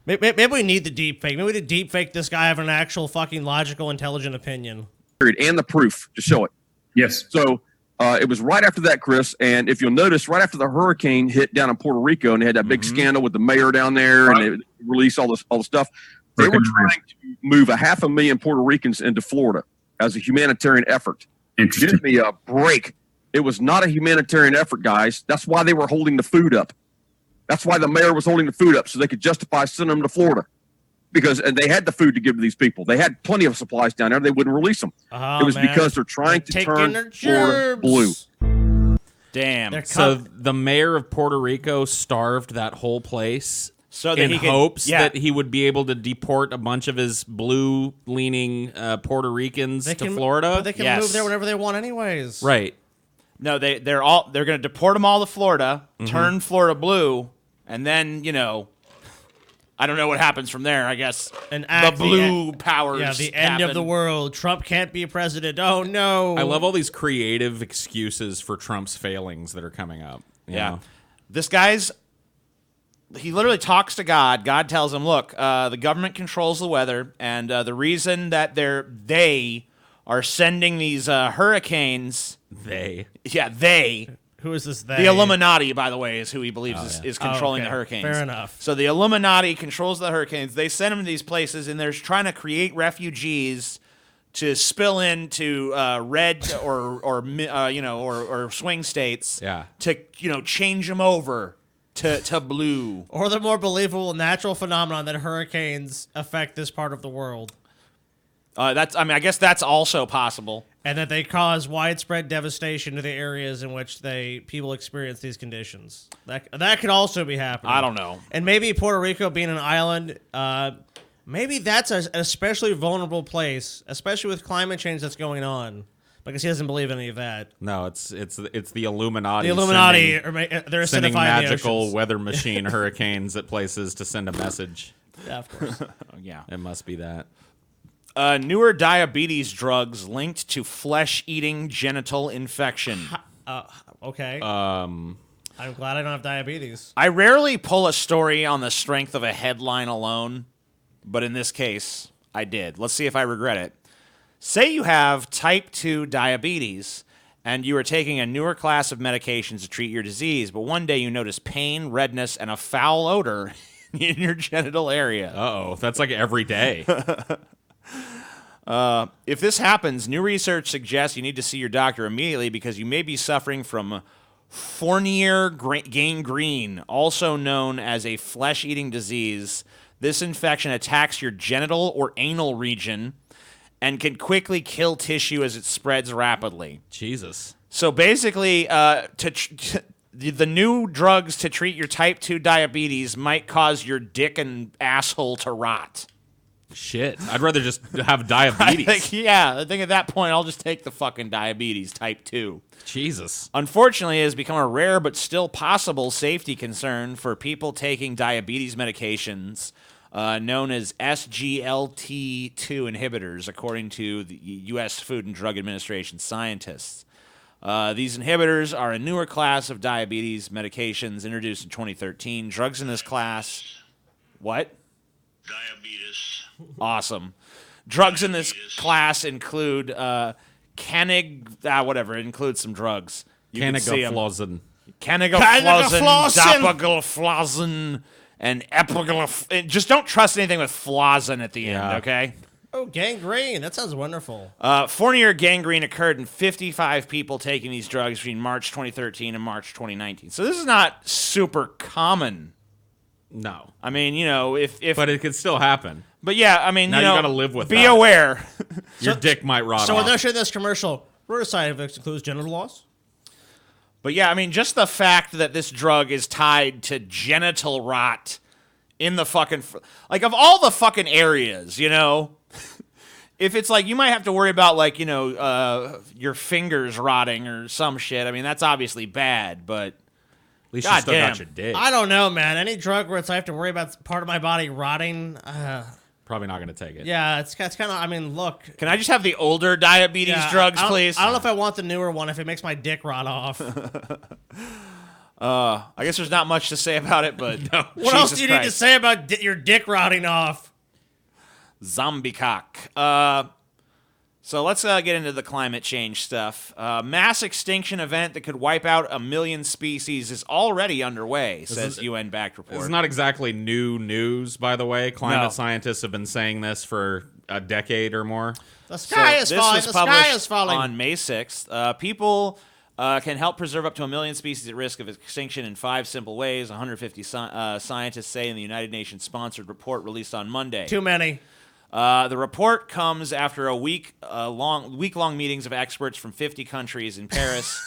Maybe we need the deep fake. Maybe we need to deep fake this guy having an actual fucking logical, intelligent opinion. Period. And the proof to show it. Yes. So it was right after that, Chris. And if you'll notice, right after the hurricane hit down in Puerto Rico, and they had that big scandal with the mayor down there, and they released all the stuff, they were trying to move 500,000 Puerto Ricans into Florida as a humanitarian effort. Give me a break. It was not a humanitarian effort, guys. That's why they were holding the food up. That's why the mayor was holding the food up, so they could justify sending them to Florida. And they had the food to give to these people. They had plenty of supplies down there. They wouldn't release them. It was because they're trying to turn Florida blue. Damn. So the mayor of Puerto Rico starved that whole place so that in he hopes that he would be able to deport a bunch of his blue-leaning Puerto Ricans to Florida. But they can move there whenever they want anyways. Right. No, they're going to deport them all to Florida, turn Florida blue, and then, I don't know what happens from there. I guess the blue powers. Yeah, the end of the world. Trump can't be president. Oh no! I love all these creative excuses for Trump's failings that are coming up. You know? This he literally talks to God. God tells him, "Look, the government controls the weather, and the reason that they are sending these hurricanes, they, who Who is this they? The Illuminati, by the way, is who he believes is controlling the hurricanes. Fair enough. So the Illuminati controls the hurricanes. They send them to these places, and they're trying to create refugees to spill into red or swing states. Yeah. To change them over to blue. Or the more believable natural phenomenon that hurricanes affect this part of the world. I guess that's also possible. And that they cause widespread devastation to the areas in which people experience these conditions. That could also be happening. I don't know. And maybe Puerto Rico being an island, maybe that's an especially vulnerable place, especially with climate change that's going on. Because he doesn't believe in any of that. No, it's the Illuminati. The Illuminati, sending they're acidifying the magical oceans. weather machine hurricanes at places to send a message. Yeah, of course. Yeah. It must be that. Newer diabetes drugs linked to flesh-eating genital infection. Okay. I'm glad I don't have diabetes. I rarely pull a story on the strength of a headline alone, but in this case, I did. Let's see if I regret it. Say you have type 2 diabetes, and you are taking a newer class of medications to treat your disease, but one day you notice pain, redness, and a foul odor in your genital area. Uh-oh, that's like every day. If this happens, new research suggests you need to see your doctor immediately because you may be suffering from Fournier gangrene, also known as a flesh-eating disease. This infection attacks your genital or anal region and can quickly kill tissue as it spreads rapidly. Jesus. So basically, the new drugs to treat your type 2 diabetes might cause your dick and asshole to rot. Shit. I'd rather just have diabetes. I think at that point, I'll just take the fucking diabetes type 2. Jesus. Unfortunately, it has become a rare but still possible safety concern for people taking diabetes medications known as SGLT2 inhibitors, according to the U.S. Food and Drug Administration scientists. These inhibitors are a newer class of diabetes medications introduced in 2013. Drugs in this class... What? Diabetes. Awesome. Drugs in this class include whatever. It includes some drugs. Canagliflozin. Dapagliflozin, and epiglif. Just don't trust anything with flozin at the end, okay? Oh, gangrene. That sounds wonderful. Fournier gangrene occurred in 55 people taking these drugs between March 2013 and March 2019. So this is not super common. No. I mean, if But it could still happen. But yeah, I mean, now you gotta live with be that. aware. Your dick might rot So off. when they're showing this commercial, what are side effects includes genital loss? But yeah, I mean, just the fact that this drug is tied to genital rot in the fucking... of all the fucking areas, if it's like, you might have to worry about, your fingers rotting or some shit. I mean, that's obviously bad, but... At least you still got your dick. I don't know, man. Any drug where I have to worry about part of my body rotting... Probably not going to take it. Yeah, it's kind of... I mean, look... Can I just have the older diabetes drugs, please? I don't know if I want the newer one if it makes my dick rot off. I guess there's not much to say about it, but... No. What else do you need to say about your dick rotting off? Zombie cock. So let's get into the climate change stuff. Mass extinction event that could wipe out 1 million species is already underway, says UN-backed report. It's not exactly new news, by the way. Climate scientists have been saying this for a decade or more. The sky is falling. The sky is falling. On May 6th. People can help preserve up to 1 million species at risk of extinction in 5 simple ways. 150 scientists say in the United Nations-sponsored report released on Monday. Too many. The report comes after a week-long meetings of experts from 50 countries in Paris.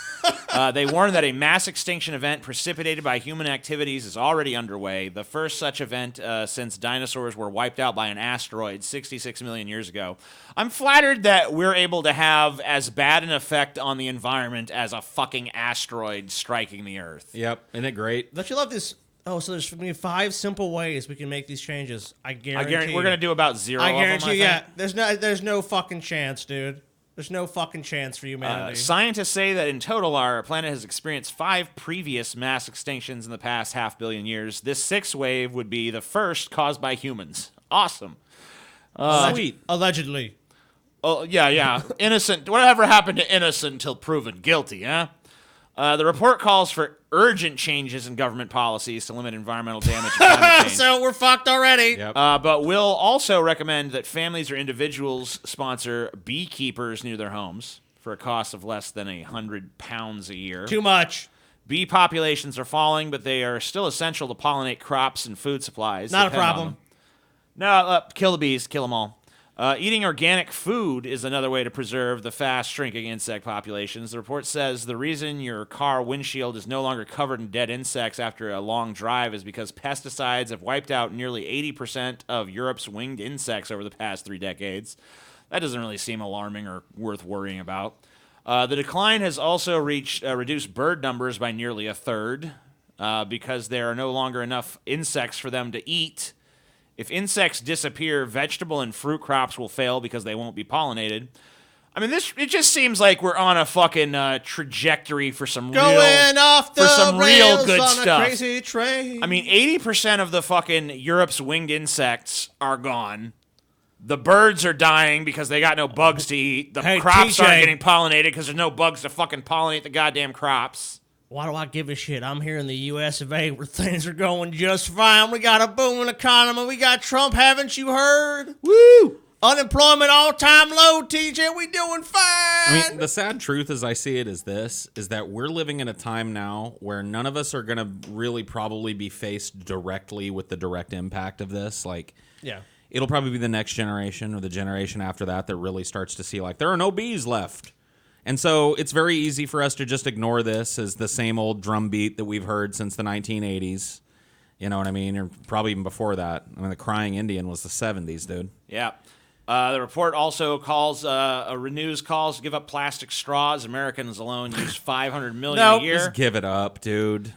They warn that a mass extinction event precipitated by human activities is already underway. The first such event since dinosaurs were wiped out by an asteroid 66 million years ago. I'm flattered that we're able to have as bad an effect on the environment as a fucking asteroid striking the Earth. Yep, isn't it great? Don't you love this? Oh, so there's 5 simple ways we can make these changes. I guarantee we're gonna do about 0 I of them, guarantee you, yeah. There's no fucking chance, dude. There's no fucking chance for humanity. Scientists say that in total, our planet has experienced 5 previous mass extinctions in the past 500 million years. This 6th wave would be the first caused by humans. Awesome. Sweet. Allegedly. Oh, yeah. Innocent. Whatever happened to innocent until proven guilty, huh? The report calls for urgent changes in government policies to limit environmental damage and climate change. So we're fucked already. Yep. But will also recommend that families or individuals sponsor beekeepers near their homes for a cost of less than £100 a year. Too much. Bee populations are falling, but they are still essential to pollinate crops and food supplies. Not a Depend on problem. them. No, kill the bees, kill them all. Eating organic food is another way to preserve the fast-shrinking insect populations. The report says the reason your car windshield is no longer covered in dead insects after a long drive is because pesticides have wiped out nearly 80% of Europe's winged insects over the past 3 decades. That doesn't really seem alarming or worth worrying about. The decline has also reduced bird numbers by nearly a third because there are no longer enough insects for them to eat. If insects disappear, vegetable and fruit crops will fail because they won't be pollinated. I mean, it just seems like we're on a fucking trajectory for some Going off the real rails good on stuff. a crazy train. I mean, 80% of the fucking Europe's winged insects are gone. The birds are dying because they got no bugs to eat. The crops TJ. aren't getting pollinated because there's no bugs to fucking pollinate the goddamn crops. Why do I give a shit? I'm here in the U.S. of A. where things are going just fine. We got a booming economy. We got Trump, haven't you heard? Woo! Unemployment all-time low, TJ. We doing fine. I mean, the sad truth as I see it is that we're living in a time now where none of us are going to really probably be faced directly with the direct impact of this. Like, Yeah. it'll probably be the next generation or the generation after that that really starts to see, like, there are no bees left. And so it's very easy for us to just ignore this as the same old drumbeat that we've heard since the 1980s. You know what I mean? Or probably even before that. I mean, the crying Indian was the 70s, dude. Yeah. The report also renews calls to give up plastic straws. Americans alone use 500 million a year. Just give it up, dude.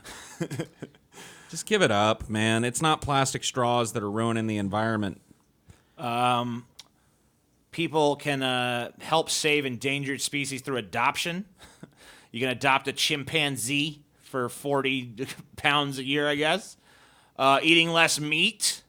Just give it up, man. It's not plastic straws that are ruining the environment. People can help save endangered species through adoption. You can adopt a chimpanzee for 40 pounds a year, I guess. Eating less meat,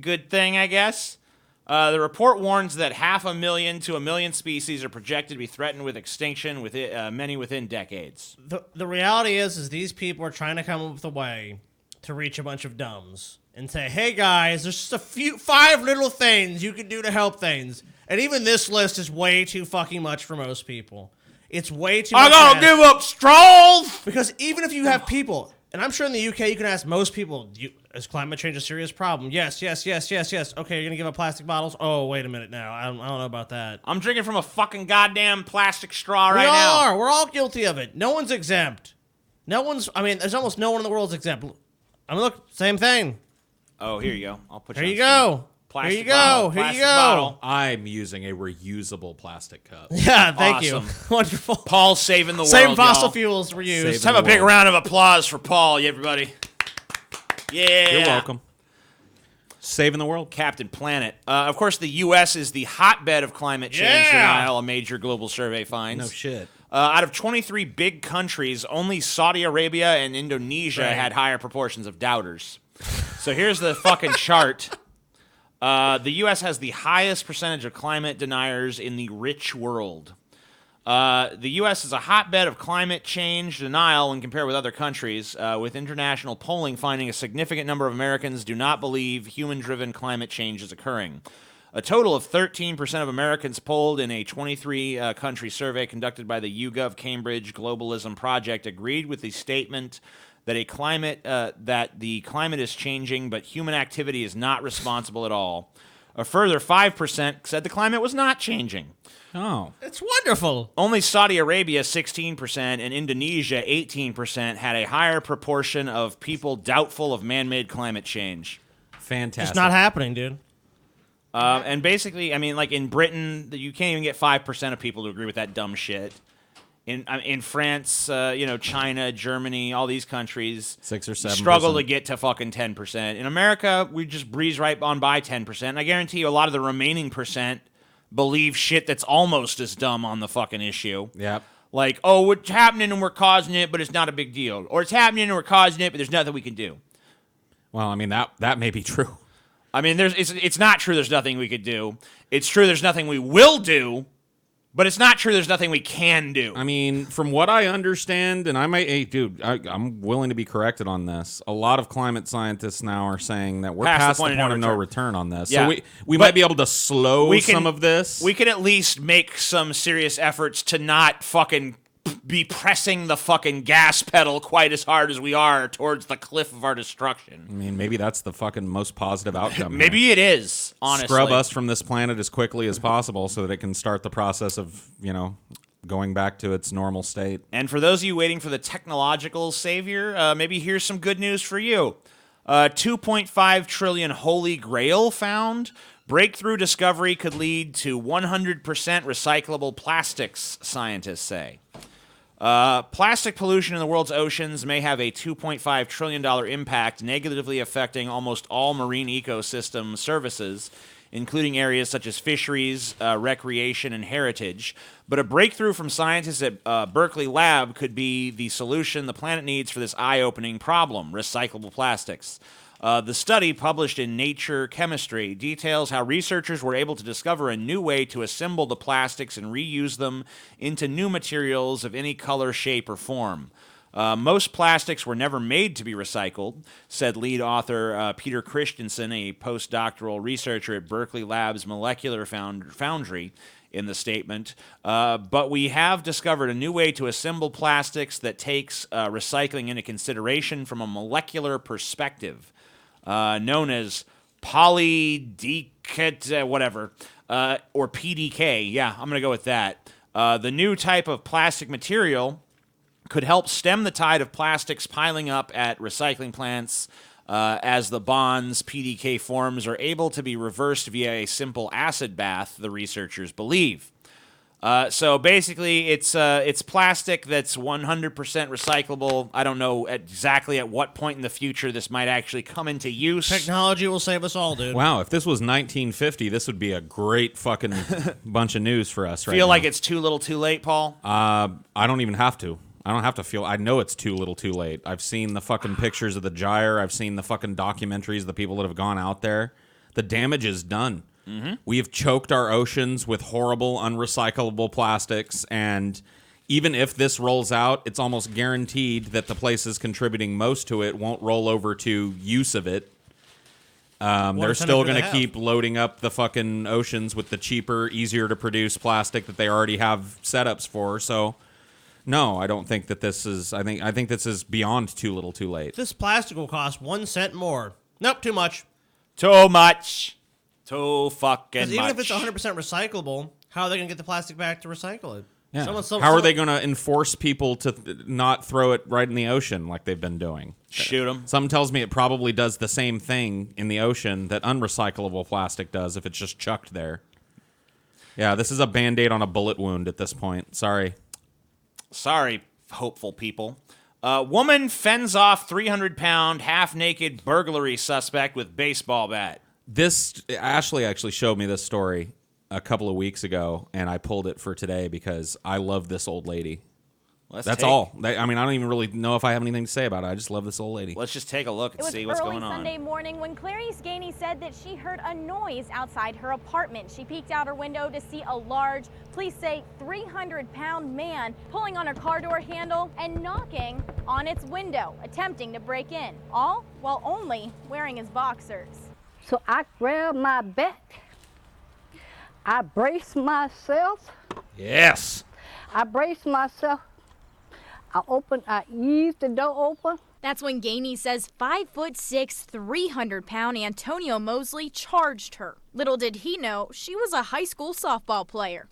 good thing, I guess. The report warns that 500,000 to 1 million species are projected to be threatened with extinction, with many within decades. The reality is these people are trying to come up with a way to reach a bunch of dumbs and say, hey, guys, there's just 5 little things you can do to help things. And even this list is way too fucking much for most people. It's way too much. I gotta give up straws! Because even if you have people, and I'm sure in the UK you can ask most people, is climate change a serious problem? Yes. Okay, you're gonna give up plastic bottles? Oh, wait a minute now. I don't know about that. I'm drinking from a fucking goddamn plastic straw right now. We're all guilty of it. No one's exempt. There's almost no one in the world's exempt. I mean, look, same thing. Oh, here you go. I'll put you Here on you screen. go. Plastic Here you go. bottle, Here you plastic go. bottle. I'm using a reusable plastic cup. Yeah, thank you. Awesome. Wonderful. Paul's saving the world, Same fossil y'all. fuels were used. Let's have a big round of applause for Paul, everybody. Yeah. You're welcome. Saving the world. Captain Planet. Of course, the U.S. is the hotbed of climate change denial, a major global survey finds. No shit. Out of 23 big countries, only Saudi Arabia and Indonesia had higher proportions of doubters. So here's the fucking chart. The U.S. has the highest percentage of climate deniers in the rich world. The U.S. is a hotbed of climate change denial when compared with other countries, with international polling finding a significant number of Americans do not believe human-driven climate change is occurring. A total of 13% of Americans polled in a 23-country survey conducted by the YouGov Cambridge Globalism Project agreed with the statement that the climate is changing, but human activity is not responsible at all. A further 5% said the climate was not changing. Oh. It's wonderful. Only Saudi Arabia, 16%, and Indonesia, 18%, had a higher proportion of people doubtful of man-made climate change. Fantastic. It's not happening, dude. And basically, I mean, like in Britain, you can't even get 5% of people to agree with that dumb shit. In France, China, Germany, all these countries 6 or 7% struggle to get to fucking 10%. In America, we just breeze right on by 10%. And I guarantee you a lot of the remaining percent believe shit that's almost as dumb on the fucking issue. Yep. Like, oh, it's happening and we're causing it, but it's not a big deal. Or it's happening and we're causing it, but there's nothing we can do. Well, I mean, that may be true. I mean, it's not true there's nothing we could do. It's true there's nothing we will do, But it's not true there's nothing we can do. I mean, from what I understand, and I might, hey, dude, I'm willing to be corrected on this. A lot of climate scientists now are saying that we're past the point of no return on this. Yeah. So we might be able to slow some of this. We can at least make some serious efforts to not fucking be pressing the fucking gas pedal quite as hard as we are towards the cliff of our destruction. I mean, maybe that's the fucking most positive outcome. Maybe it is, honestly. Scrub us from this planet as quickly as possible so that it can start the process of, going back to its normal state. And for those of you waiting for the technological savior, maybe here's some good news for you. 2.5 trillion holy grail found. Breakthrough discovery could lead to 100% recyclable plastics, scientists say. Plastic pollution in the world's oceans may have a $2.5 trillion impact, negatively affecting almost all marine ecosystem services, including areas such as fisheries, recreation, and heritage. But a breakthrough from scientists at Berkeley Lab could be the solution the planet needs for this eye-opening problem, recyclable plastics. The study, published in Nature Chemistry, details how researchers were able to discover a new way to assemble the plastics and reuse them into new materials of any color, shape, or form. Most plastics were never made to be recycled, said lead author Peter Christensen, a postdoctoral researcher at Berkeley Lab's Molecular Foundry, in the statement. But we have discovered a new way to assemble plastics that takes recycling into consideration from a molecular perspective. Known as polydecate, whatever, or PDK. Yeah, I'm going to go with that. The new type of plastic material could help stem the tide of plastics piling up at recycling plants as the bonds PDK forms are able to be reversed via a simple acid bath, the researchers believe. So basically, it's plastic that's 100% recyclable. I don't know exactly at what point in the future this might actually come into use. Technology will save us all, dude. Wow, if this was 1950, this would be a great fucking bunch of news for us right now. Feel like it's too little too late, Paul? I don't even have to. I don't have to feel. I know it's too little too late. I've seen the fucking pictures of the gyre. I've seen the fucking documentaries of the people that have gone out there. The damage is done. Mm-hmm. We have choked our oceans with horrible, unrecyclable plastics, and even if this rolls out, it's almost guaranteed that the places contributing most to it won't roll over to use of it. They're still going to keep loading up the fucking oceans with the cheaper, easier to produce plastic that they already have setups for. So, no, I don't think that this is. I think this is beyond too little, too late. This plastic will cost 1 cent more. Nope, too much. Too much. Too fucking much. Even if it's 100% recyclable, how are they going to get the plastic back to recycle it? Yeah. How are they going to enforce people to not throw it right in the ocean like they've been doing? Shoot them. Something tells me it probably does the same thing in the ocean that unrecyclable plastic does if it's just chucked there. Yeah, this is a Band-Aid on a bullet wound at this point. Sorry, hopeful people. Woman fends off 300-pound, half-naked burglary suspect with baseball bat. Ashley actually showed me this story a couple of weeks ago, and I pulled it for today because I love this old lady. That's all. I don't even really know if I have anything to say about it. I just love this old lady. Let's just take a look and see what's going on. It was early Sunday morning when Clarice Gainey said that she heard a noise outside her apartment. She peeked out her window to see a large, police say 300-pound man pulling on her car door handle and knocking on its window, attempting to break in, all while only wearing his boxers. So I grabbed my back. I braced myself. Yes. I braced myself. I eased the door open. That's when Gainey says 5'6", 300-pound Antonio Mosley charged her. Little did he know she was a high school softball player.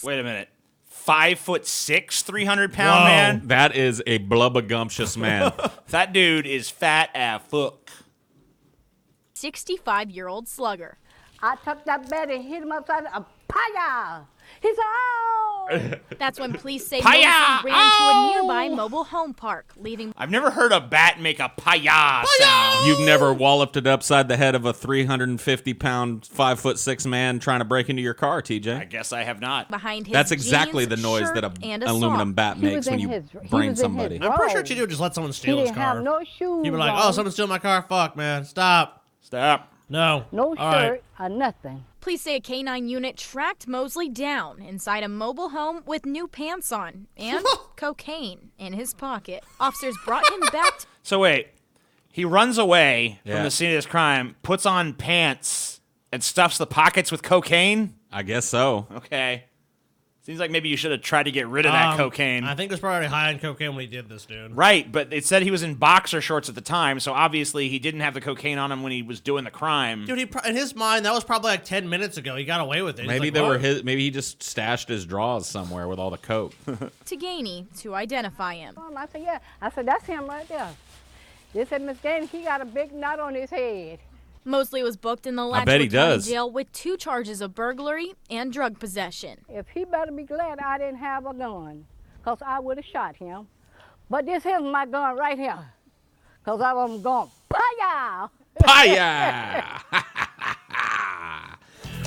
Wait a minute. 5'6", 300-pound man? That is a blubbergumptious man. That dude is fat as fuck. 65-year-old slugger. I took that bat and hit him upside the paya. He said, "Oh!" That's when police say Mosley ran to a nearby mobile home park, leaving. I've never heard a bat make a paya sound. You've never walloped it upside the head of a 350-pound, 5'6" man trying to break into your car, TJ? I guess I have not. Behind his That's exactly jeans, the noise that an aluminum bat makes when you brain somebody. I'm pretty sure Chido just let someone steal his car. Have no shoes He'd be like, on. "Oh, someone stole my car. Fuck, man. Stop." No. No All right. shirt or nothing. Police say a canine unit tracked Mosley down inside a mobile home with new pants on and cocaine in his pocket. Officers brought him back. So wait, he runs away Yeah. from the scene of this crime, puts on pants, and stuffs the pockets with cocaine? I guess so. Okay. Seems like maybe you should have tried to get rid of that cocaine. I think he was probably high on cocaine when he did this, dude. Right, but it said he was in boxer shorts at the time, so obviously he didn't have the cocaine on him when he was doing the crime. Dude, in his mind, that was probably like 10 minutes ago. He got away with it. He's Maybe like, they "What?" were his. Maybe he just stashed his drawers somewhere with all the coke. To Gainey to identify him. I said, yeah. I said, that's him right there. They said, Miss Gaines, he got a big knot on his head. Mosley was booked in the I bet he Latchwood County does. jail with 2 charges of burglary and drug possession. If he better be glad I didn't have a gun, because I would have shot him. But this here's my gun right here, because I was going, Paya! Paya!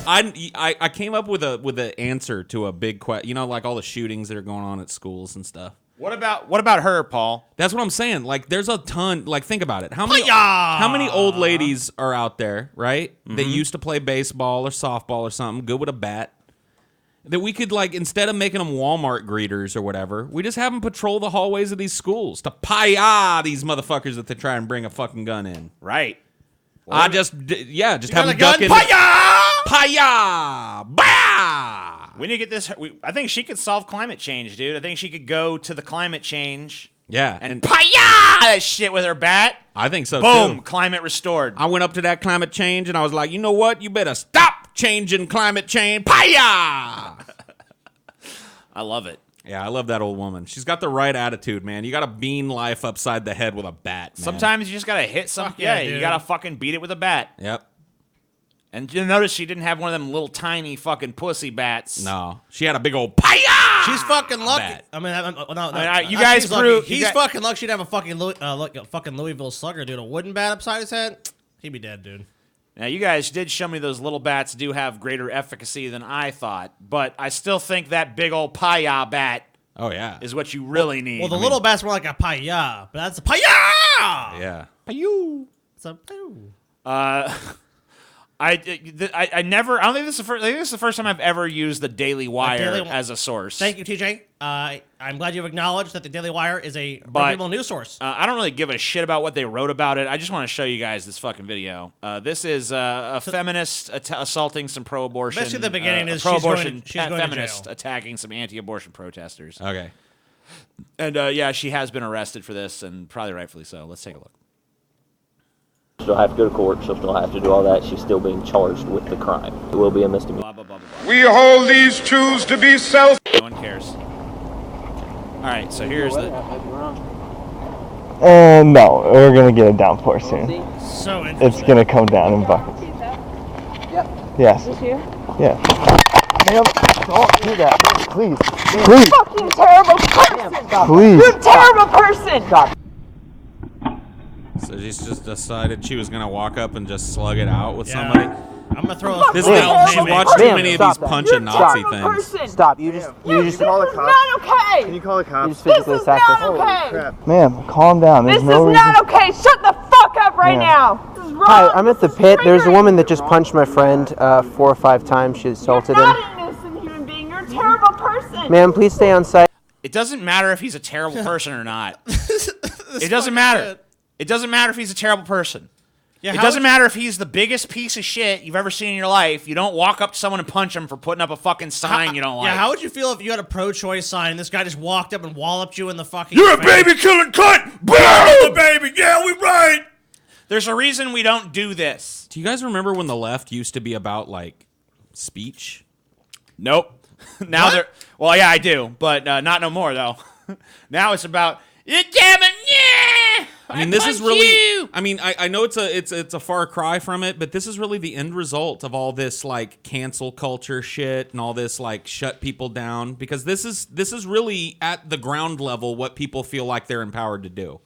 I came up with an answer to a big question. You know, like all the shootings that are going on at schools and stuff. What about her, Paul? That's what I'm saying. Like, there's a ton. Like, think about it. How many old ladies are out there, right? That used to play baseball or softball or something, good with a bat. That we could, like, instead of making them Walmart greeters or whatever, we just have them patrol the hallways of these schools to pie these motherfuckers that they try and bring a fucking gun in. Right. Just have them gun? duck in. Paya! Bah! We need to get this. I think she could solve climate change, dude. I think she could go to the climate change. Yeah. And that shit with her bat. I think so, Boom, too. climate restored. I went up to that climate change and I was like, you know what? You better stop changing climate change. Paya! I love it. Yeah, I love that old woman. She's got the right attitude, man. You got to bean life upside the head with a bat, man. Sometimes you just got to hit something. Yeah, you dude. got to fucking beat it with a bat. Yep. And you'll notice she didn't have one of them little tiny fucking pussy bats. No. She had a big old paya! She's fucking lucky. bat. I mean, you guys she's lucky. proved- He's you got- fucking lucky she'd have a fucking Louisville Slugger, dude. A wooden bat upside his head? He'd be dead, dude. Now, you guys did show me those little bats do have greater efficacy than I thought, but I still think that big old paya bat Oh, yeah. is what you really need. Well, the little bat's more like a paya, but that's a paya! Yeah. Payu. It's a payu. I never. I don't think this is the first. I think this is the first time I've ever used the Daily Wire Daily- as a source. Thank you, TJ. I'm glad you've acknowledged that the Daily Wire is a But- reputable news source. I don't really give a shit about what they wrote about it. I just want to show you guys this fucking video. This is a feminist assaulting some pro-abortion. Basically, the beginning is pro-abortion she's going to feminist jail. attacking some anti-abortion protesters. Okay. And yeah, she has been arrested for this, and probably rightfully so. Let's take a look. She'll have to go to court. She'll still have to do all that. She's still being charged with the crime. It will be a misdemeanor. Blah, blah, blah, blah, blah. We hold these truths to be self. No one cares. All right, so here's the. No, we're gonna get a downpour soon. So interesting. It's gonna come down in buckets. Yep. Yes. This here? Yeah. Ma'am, don't do that. Please. Please. Fucking terrible person! Please. You're a terrible person! Stop. So she's just decided she was going to walk up and just slug it out with Yeah. somebody. I'm gonna throw This a guy, she watched too Ma'am, many of stop these that. punch You're and Nazi terrible things. person. Stop. You just call the cops. Not okay! Can you call the cops? You just This physically is attacked not us. okay! Ma'am, calm down. There's This no is reason. not okay! Shut the fuck up right Yeah. now! This is wrong! Hi, I'm at the This is pit. There's a triggering. woman that just punched my friend 4 or 5 times. She assaulted You're him. not an innocent human being. You're a terrible person! Ma'am, please stay on site. It doesn't matter if he's a terrible person or not. It doesn't matter. It doesn't matter if he's a terrible person. Yeah, It how doesn't would- matter if he's the biggest piece of shit you've ever seen in your life. You don't walk up to someone and punch him for putting up a fucking sign you don't like. Yeah, how would you feel if you had a pro-choice sign and this guy just walked up and walloped you in the fucking You're a face? baby killing cunt! The baby! Yeah, we right! There's a reason we don't do this. Do you guys remember when the left used to be about, like, speech? Nope. Now they're... Well, yeah, I do, but not no more, though. Now it's about... I mean, this is really. I mean, I know it's a far cry from it, but this is really the end result of all this like cancel culture shit and all this like shut people down, because this is really at the ground level what people feel like they're empowered to do.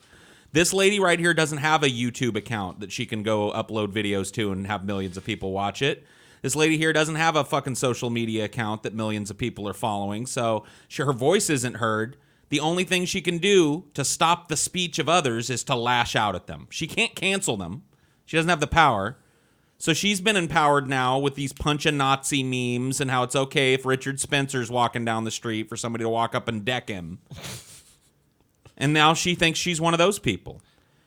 This lady right here doesn't have a YouTube account that she can go upload videos to and have millions of people watch it. This lady here doesn't have a fucking social media account that millions of people are following, so her voice isn't heard. The only thing she can do to stop the speech of others is to lash out at them. She can't cancel them. She doesn't have the power. So she's been empowered now with these punch a Nazi memes and how it's okay if Richard Spencer's walking down the street for somebody to walk up and deck him. And now she thinks she's one of those people.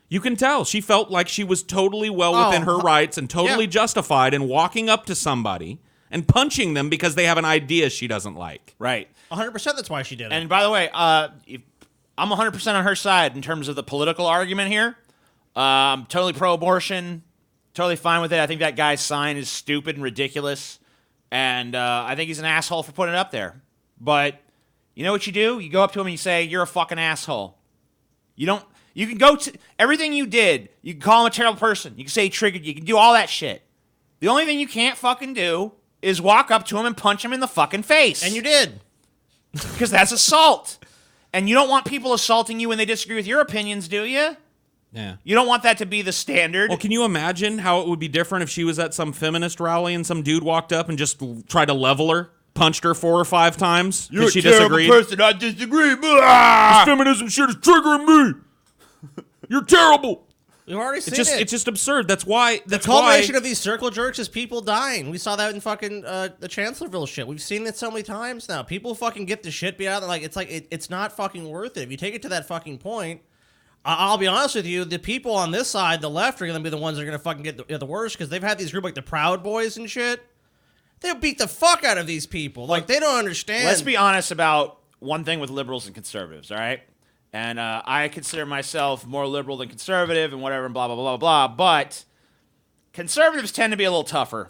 You can tell. She felt like she was totally well within her rights and totally justified in walking up to somebody and punching them because they have an idea she doesn't like. Right. 100% that's why she did it. And by the way, I'm 100% on her side in terms of the political argument here. Totally pro-abortion. Totally fine with it. I think that guy's sign is stupid and ridiculous. And I think he's an asshole for putting it up there. But you know what you do? You go up to him and you say, you're a fucking asshole. You can go to everything you did. You can call him a terrible person. You can say he triggered you. You can do all that shit. The only thing you can't fucking do is walk up to him and punch him in the fucking face. And you did. Because that's assault. And you don't want people assaulting you when they disagree with your opinions, do you? Yeah. You don't want that to be the standard. Well, can you imagine how it would be different if she was at some feminist rally and some dude walked up and just tried to level her, punched her 4 or 5 times because she disagreed? Person. I disagree. This feminism shit is triggering me. You're terrible. You've already seen It's just absurd. That's why. The culmination of these circle jerks is people dying. We saw that in fucking the Chancellorsville shit. We've seen it so many times now. People fucking get the shit beat out of them. It's not fucking worth it. If you take it to that fucking point, I'll be honest with you, the people on this side, the left, are going to be the ones that are going to fucking get the worst because they've had these groups like the Proud Boys and shit. They'll beat the fuck out of these people. Like, they don't understand. Let's be honest about one thing with liberals and conservatives, all right? And I consider myself more liberal than conservative and whatever and blah, blah, blah, blah, blah. But conservatives tend to be a little tougher.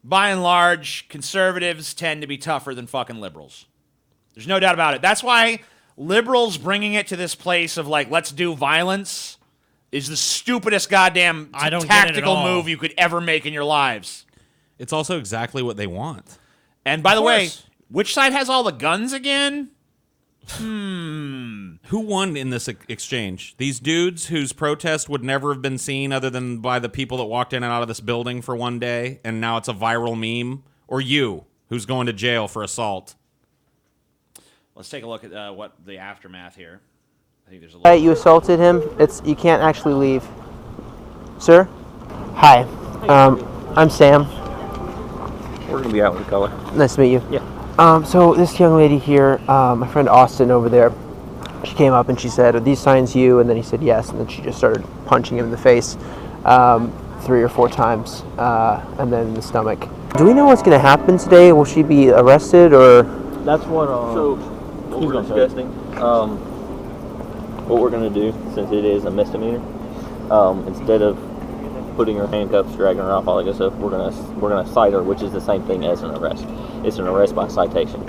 By and large, conservatives tend to be tougher than fucking liberals. There's no doubt about it. That's why liberals bringing it to this place of, like, let's do violence is the stupidest goddamn tactical move you could ever make in your lives. It's also exactly what they want. And by the way, which side has all the guns again? Who won in this exchange? These dudes whose protest would never have been seen other than by the people that walked in and out of this building for one day, and now it's a viral meme? Or you, who's going to jail for assault? Let's take a look at what the aftermath here. I think there's a little. You assaulted him. You can't actually leave. Sir? Hi. I'm Sam. We're going to be out with the color. Nice to meet you. Yeah. So this young lady here, my friend Austin over there, she came up and she said, "Are these signs you?" And then he said yes, and then she just started punching him in the face 3 or 4 times, and then in the stomach. Do we know what's going to happen today? Will she be arrested or? That's what he's going to discussing. What we're going to do, since it is a misdemeanor, instead of putting her handcuffs, dragging her off, all that good stuff, we're gonna cite her, which is the same thing as an arrest. It's an arrest by citation,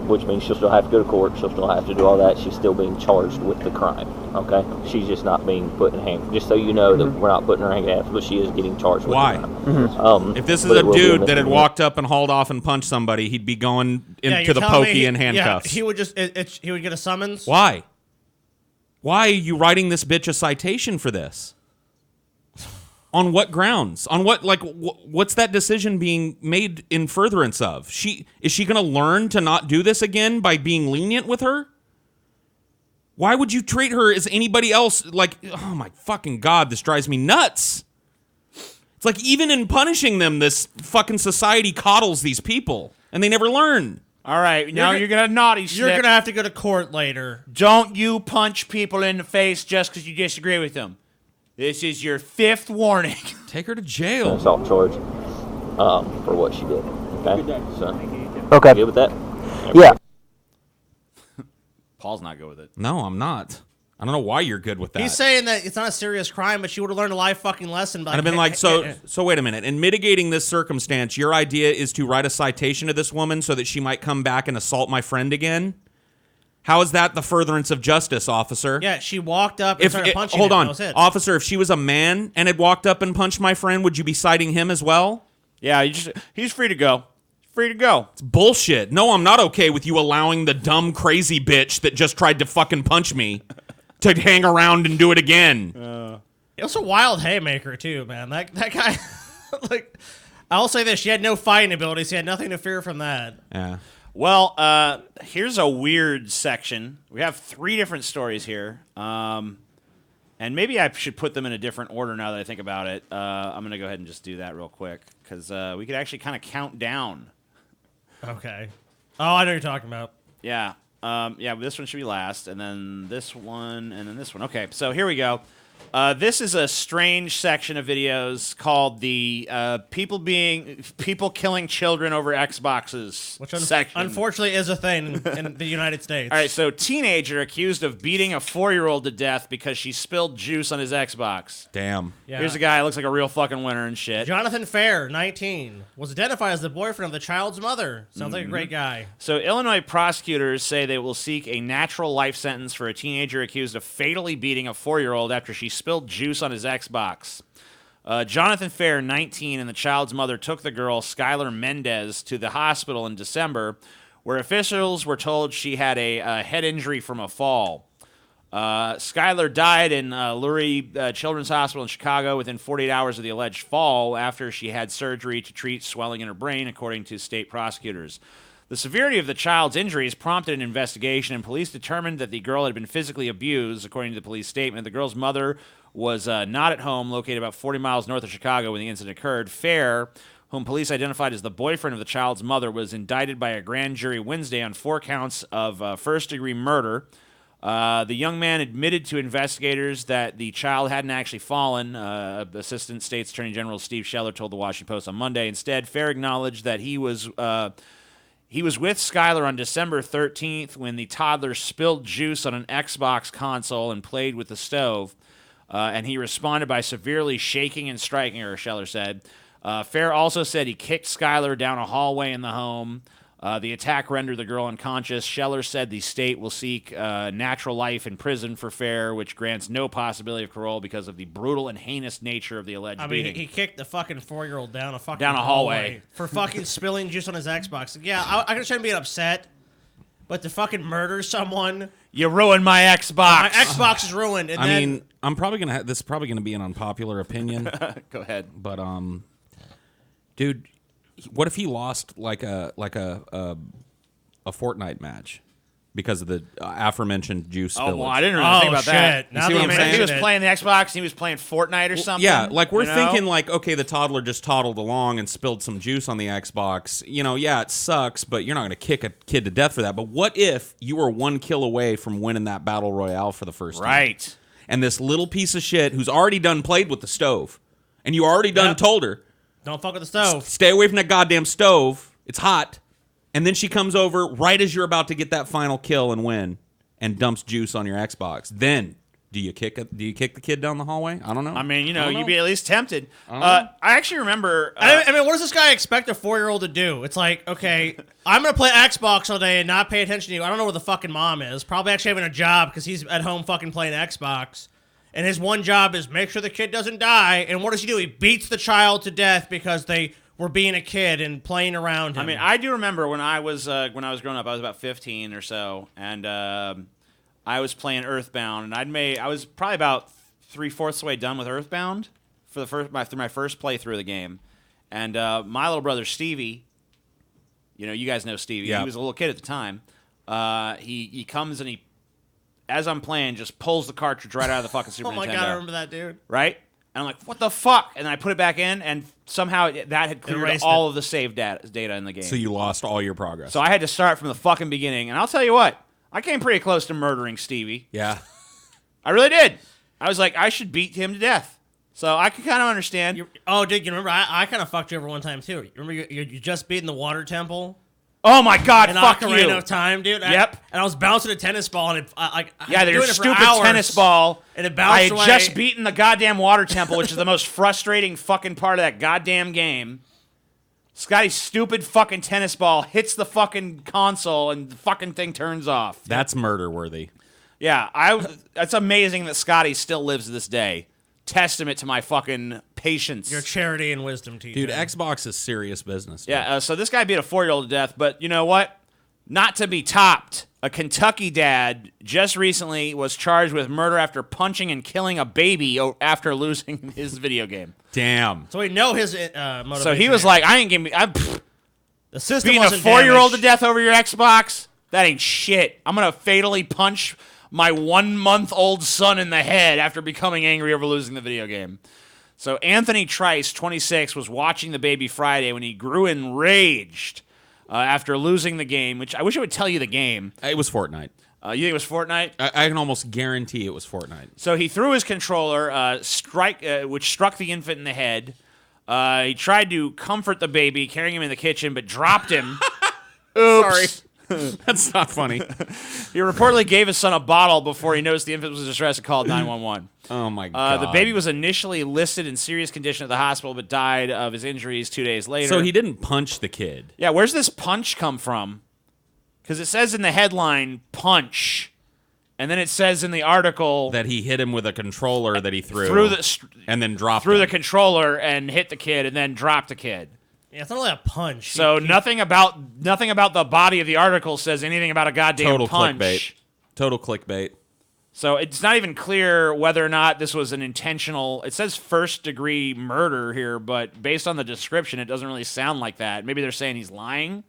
which means she'll still have to go to court. She'll still have to do all that. She's still being charged with the crime. Okay, she's just not being put in handcuffs. Just so you know that we're not putting her in handcuffs, but she is getting charged with the crime. If this is a dude that had walked up and hauled off and punched somebody, he'd be going into the pokey in handcuffs. Yeah, he would just he would get a summons. Why? Why are you writing this bitch a citation for this? On what grounds? On what, like, what's that decision being made in furtherance of? Is she going to learn to not do this again by being lenient with her? Why would you treat her as anybody else? Like, oh my fucking God, this drives me nuts. It's like even in punishing them, this fucking society coddles these people, and they never learn. All right, now you're going to naughty stick. You're going to have to go to court later. Don't you punch people in the face just because you disagree with them. This is your 5th warning. Take her to jail. Assault charge for what she did. Okay? So, okay. Good with that? Yeah. Paul's not good with it. No, I'm not. I don't know why you're good with that. He's saying that it's not a serious crime, but she would have learned a life fucking lesson. And I've been like, so wait a minute. In mitigating this circumstance, your idea is to write a citation to this woman so that she might come back and assault my friend again? How is that the furtherance of justice, officer? Yeah, she walked up and started punching hold him. on. That was it. Officer, if she was a man and had walked up and punched my friend, would you be citing him as well? Yeah, he's free to go. Free to go. It's bullshit. No, I'm not okay with you allowing the dumb, crazy bitch that just tried to fucking punch me to hang around and do it again. It was a wild haymaker, too, man. That guy, like, I'll say this. She had no fighting abilities. She had nothing to fear from that. Yeah. Well, here's a weird section. We have 3 different stories here. And And maybe I should put them in a different order now that I think about it. I'm going to go ahead and just do that real quick because we could actually kind of count down. Okay. Oh, I know what you're talking about. Yeah. Yeah, this one should be last, and then this one, and then this one. Okay, so here we go. This is a strange section of videos called the people killing children over Xboxes Which section. unfortunately is a thing in the United States. All right, so teenager accused of beating a 4-year-old to death because she spilled juice on his Xbox. Damn. Yeah. Here's a guy who looks like a real fucking winner and shit. Jonathan Fair, 19, was identified as the boyfriend of the child's mother. Sounds like a great guy. So Illinois prosecutors say they will seek a natural life sentence for a teenager accused of fatally beating a 4-year-old after she spilled juice on his Xbox. Jonathan Fair, 19, and the child's mother took the girl, Skylar Mendez, to the hospital in December, where officials were told she had a head injury from a fall. Skylar died in Lurie Children's Hospital in Chicago within 48 hours of the alleged fall after she had surgery to treat swelling in her brain, according to state prosecutors. The severity of the child's injuries prompted an investigation, and police determined that the girl had been physically abused, according to the police statement. The girl's mother was not at home, located about 40 miles north of Chicago when the incident occurred. Fair, whom police identified as the boyfriend of the child's mother, was indicted by a grand jury Wednesday on 4 counts of first-degree murder. The young man admitted to investigators that the child hadn't actually fallen. Assistant State's Attorney General Steve Scheller told the Washington Post on Monday. Instead, Fair acknowledged that he was with Skylar on December 13th when the toddler spilled juice on an Xbox console and played with the stove. And he responded by severely shaking and striking her, Scheller said. Fair also said he kicked Skylar down a hallway in the home. The attack rendered the girl unconscious. Scheller said the state will seek natural life in prison for Fair, which grants no possibility of parole because of the brutal and heinous nature of the alleged beating. He kicked the fucking 4-year-old down a hallway for fucking spilling juice on his Xbox. Yeah, I can understand being upset, but to fucking murder someone, you ruined my Xbox. My Xbox is ruined. And I mean, I'm probably gonna. This is probably gonna be an unpopular opinion. Go ahead, but dude. What if he lost like a Fortnite match because of the aforementioned juice spillage? Oh, well, I didn't really think about that. You see what I'm saying? He was playing the Xbox and he was playing Fortnite or something. Yeah, like we're thinking like, okay, the toddler just toddled along and spilled some juice on the Xbox. You know, yeah, it sucks, but you're not going to kick a kid to death for that. But what if you were 1 kill away from winning that battle royale for the first time? Right. And this little piece of shit who's already done played with the stove, and you already done told her, don't fuck with the stove. Stay away from that goddamn stove. It's hot. And then she comes over right as you're about to get that final kill and win, and dumps juice on your Xbox. Then do you kick the kid down the hallway? I don't know. I mean, you'd be at least tempted. I actually remember. I mean, what does this guy expect a 4-year-old to do? It's like, okay, I'm gonna play Xbox all day and not pay attention to you. I don't know where the fucking mom is. Probably actually having a job because he's at home fucking playing Xbox. And his one job is make sure the kid doesn't die. And what does he do? He beats the child to death because they were being a kid and playing around him. I mean, I do remember when I was growing up. I was about 15 or so, and I was playing Earthbound, and I was probably about 3/4 of the way done with Earthbound through my first playthrough of the game. And my little brother Stevie, you guys know Stevie. Yeah. He was a little kid at the time. He comes and as I'm playing, just pulls the cartridge right out of the fucking Super Nintendo. Oh my God, I remember that, dude. Right? And I'm like, what the fuck? And I put it back in, and somehow that had cleared Erased all of the save data in the game. So you lost all your progress. So I had to start from the fucking beginning. And I'll tell you what, I came pretty close to murdering Stevie. Yeah. I really did. I was like, I should beat him to death. So I could kind of understand. Dude, you remember? I kind of fucked you over one time, too. You remember you just beating the water temple? Oh my God! In fuck Ocarina you. of Time, dude. Yep. And I was bouncing a tennis ball, and their stupid tennis ball. And it bounced away. I had just beaten the goddamn water temple, which is the most frustrating fucking part of that goddamn game. Scotty's stupid fucking tennis ball hits the fucking console, and the fucking thing turns off. That's murder worthy. Yeah, that's amazing that Scotty still lives to this day. Testament to my fucking patience. Your charity and wisdom, TJ. Dude, Xbox is serious business. Dude. Yeah, so this guy beat a 4-year-old to death, but you know what? Not to be topped. A Kentucky dad just recently was charged with murder after punching and killing a baby after losing his video game. Damn. So we know his motivation. So he was like, I ain't giving me... The system beating a wasn't 4-year-old damaged. to death over your Xbox? That ain't shit. I'm going to fatally punch my 1-month-old son in the head after becoming angry over losing the video game. So Anthony Trice, 26, was watching the baby Friday when he grew enraged after losing the game, which I wish it would tell you the game. It was Fortnite. You think it was Fortnite? I can almost guarantee it was Fortnite. So he threw his controller, which struck the infant in the head. He tried to comfort the baby, carrying him in the kitchen, but dropped him. Oops. Sorry. That's not funny. He reportedly gave his son a bottle before he noticed the infant was distressed and called 911. Oh, my God. The baby was initially listed in serious condition at the hospital, but died of his injuries 2 days later. So he didn't punch the kid. Yeah, where's this punch come from? Because it says in the headline, punch. And then it says in the article that he hit him with a controller that he threw and then dropped threw him. the controller and hit the kid and then dropped the kid. Yeah, it's not really a punch. So nothing about the body of the article says anything about a goddamn Total punch. clickbait. Total clickbait. So it's not even clear whether or not this was an intentional. It says first-degree murder here, but based on the description, it doesn't really sound like that. Maybe they're saying he's lying,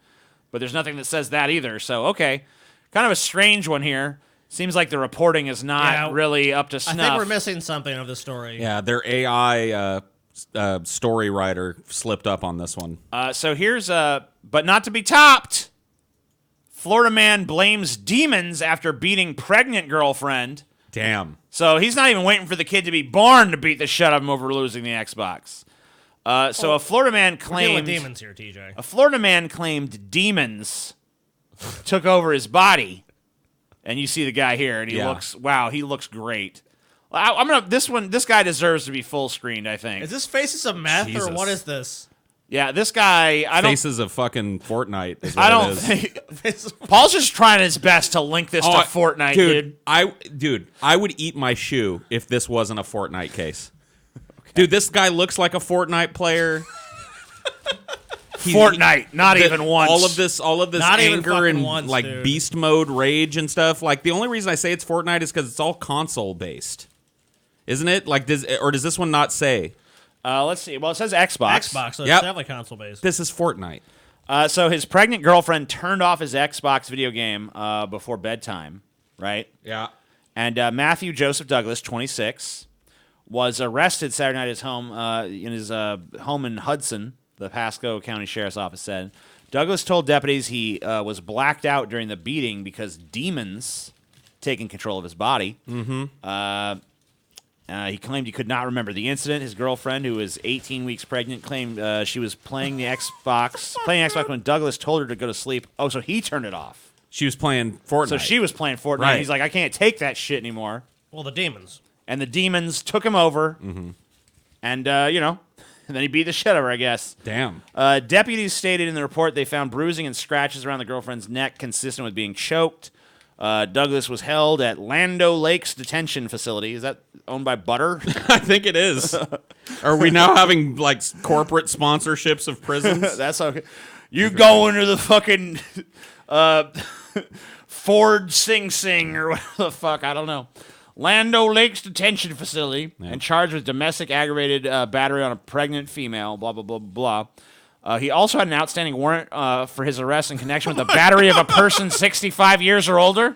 but there's nothing that says that either. So okay, kind of a strange one here. Seems like the reporting is not really up to snuff. I think we're missing something of the story. Yeah, their AI story writer slipped up on this one. So here's but not to be topped. Florida man blames demons after beating pregnant girlfriend. Damn. So he's not even waiting for the kid to be born to beat the shit out of him over losing the Xbox. A Florida man claimed... We're dealing with demons here, TJ. A Florida man claimed demons took over his body. And you see the guy here, and he looks great. This guy deserves to be full screened, I think. Is this Faces of Meth, or what is this? Yeah, this guy... Faces of fucking Fortnite is what it is. Paul's just trying his best to link this to Fortnite, dude. I would eat my shoe if this wasn't a Fortnite case. Okay. Dude, this guy looks like a Fortnite player. Fortnite, not even once. All of this not anger and once, like dude. beast mode rage and stuff. Like the only reason I say it's Fortnite is because it's all console based, isn't it? Like does this one not say? Let's see. Well, it says Xbox. Xbox, so it's definitely console based. This is Fortnite. So his pregnant girlfriend turned off his Xbox video game before bedtime, right? Yeah. And Matthew Joseph Douglas, 26, was arrested Saturday night at his home in his home in Hudson. The Pasco County Sheriff's Office said. Douglas told deputies he was blacked out during the beating because demons taking control of his body. Mm-hmm. He claimed he could not remember the incident. His girlfriend, who was 18 weeks pregnant, claimed she was playing Xbox when Douglas told her to go to sleep. Oh, so he turned it off. She was playing Fortnite. So she was playing Fortnite. Right. He's like, I can't take that shit anymore. Well, the demons. And the demons took him over. Mm-hmm. And, and then he beat the shit out of her, I guess. Damn. Deputies stated in the report they found bruising and scratches around the girlfriend's neck consistent with being choked. Douglas was held at Lando Lakes Detention Facility. Is that owned by Butter? I think it is. Are we now having like corporate sponsorships of prisons? That's okay. You go into the fucking Ford Sing Sing or whatever the fuck. I don't know. Lando Lakes Detention Facility and charged with domestic aggravated battery on a pregnant female, blah, blah, blah, blah. He also had an outstanding warrant for his arrest in connection with the battery of a person 65 years or older.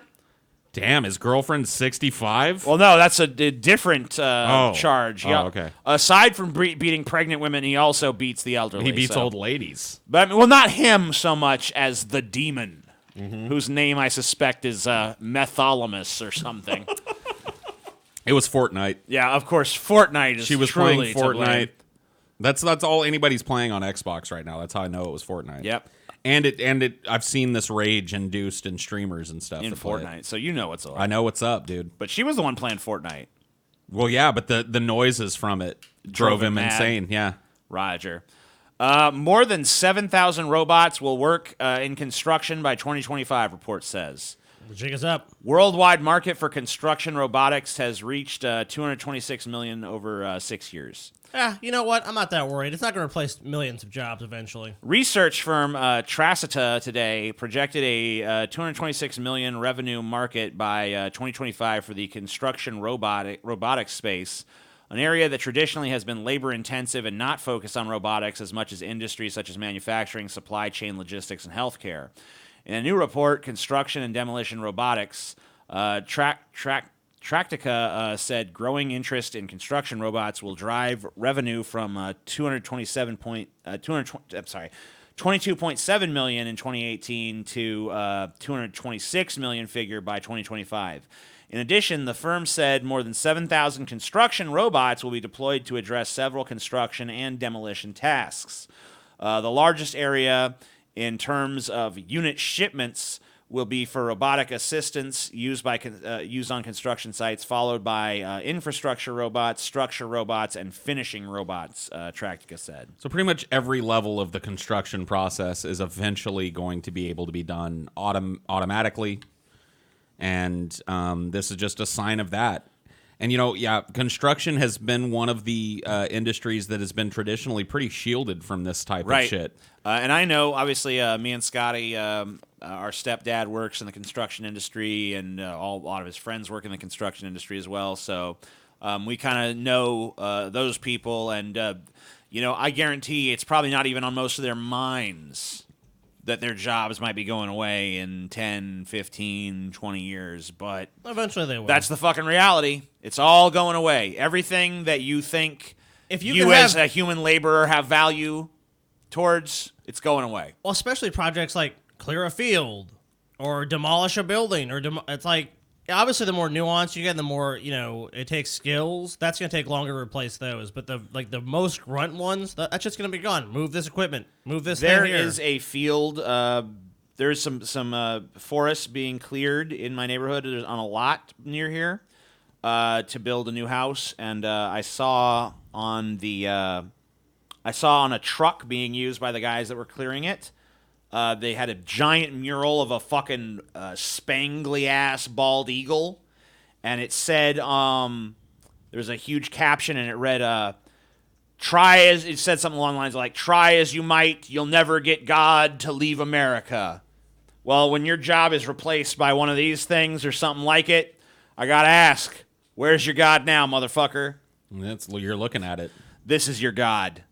Damn, his girlfriend's 65? Well, no, that's a different charge. Oh, okay. Aside from beating pregnant women, he also beats the elderly. He beats old ladies. But well, not him so much as the demon, whose name I suspect is Metholamus or something. It was Fortnite. Yeah, of course, Fortnite is She was truly playing Fortnite. That's all anybody's playing on Xbox right now. That's how I know it was Fortnite. Yep. And it I've seen this rage induced in streamers and stuff In that play Fortnite, it. so you know what's up. I know what's up, dude. But she was the one playing Fortnite. Well, yeah, but the noises from it drove him mad. insane. Yeah. Roger. More than 7,000 robots will work in construction by 2025, report says. The jig is up. Worldwide market for construction robotics has reached $226 million over 6 years. You know what? I'm not that worried. It's not going to replace millions of jobs eventually. Research firm Tracita today projected a $226 million revenue market by 2025 for the construction robotics space, an area that traditionally has been labor-intensive and not focused on robotics as much as industries such as manufacturing, supply chain, logistics, and healthcare. In a new report, Construction and Demolition Robotics Tractica said growing interest in construction robots will drive revenue from 22.7 million in 2018 to 226 million figure by 2025. In addition, the firm said more than 7,000 construction robots will be deployed to address several construction and demolition tasks. The largest area in terms of unit shipments will be for robotic assistance used on construction sites, followed by infrastructure robots, structure robots, and finishing robots, Tractica said. So pretty much every level of the construction process is eventually going to be able to be done automatically, and this is just a sign of that. And, construction has been one of the industries that has been traditionally pretty shielded from this type of shit. And I know, obviously, me and Scotty, our stepdad works in the construction industry, and a lot of his friends work in the construction industry as well. So we kind of know those people, and, I guarantee it's probably not even on most of their minds that their jobs might be going away in 10, 15, 20 years, but eventually they will. That's the fucking reality. It's all going away. Everything that you think if you as a human laborer have value towards, it's going away. Well, especially projects like clear a field or demolish a building, or it's like, obviously the more nuanced you get, the more, it takes skills. That's going to take longer to replace those. But the most grunt ones, that's just going to be gone. Move this equipment. Move this There thing here. is a field. There's some forests being cleared in my neighborhood on a lot near here to build a new house. And I saw on a truck being used by the guys that were clearing it. They had a giant mural of a fucking spangly-ass bald eagle, and it said, there was a huge caption, and it read, it said something along the lines like, try as you might, you'll never get God to leave America. Well, when your job is replaced by one of these things or something like it, I gotta ask, where's your God now, motherfucker? You're looking at it. This is your God.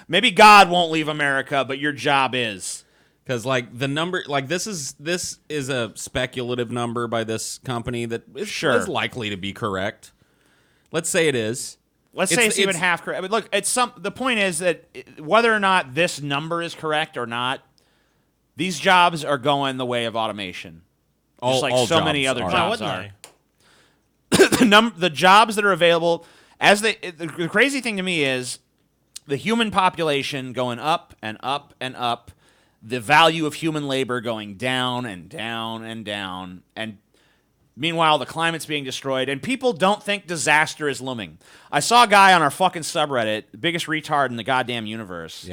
Maybe God won't leave America, but your job is. Because the number, this is a speculative number by this company that is likely to be correct. Let's say it is. Let's say it's even half correct. I mean, look, the point is that whether or not this number is correct or not, these jobs are going the way of automation. Just like so many other jobs are. The jobs that are available, the crazy thing to me is, the human population going up and up and up, the value of human labor going down and down and down, and meanwhile the climate's being destroyed, and people don't think disaster is looming. I saw a guy on our fucking subreddit, the biggest retard in the goddamn universe,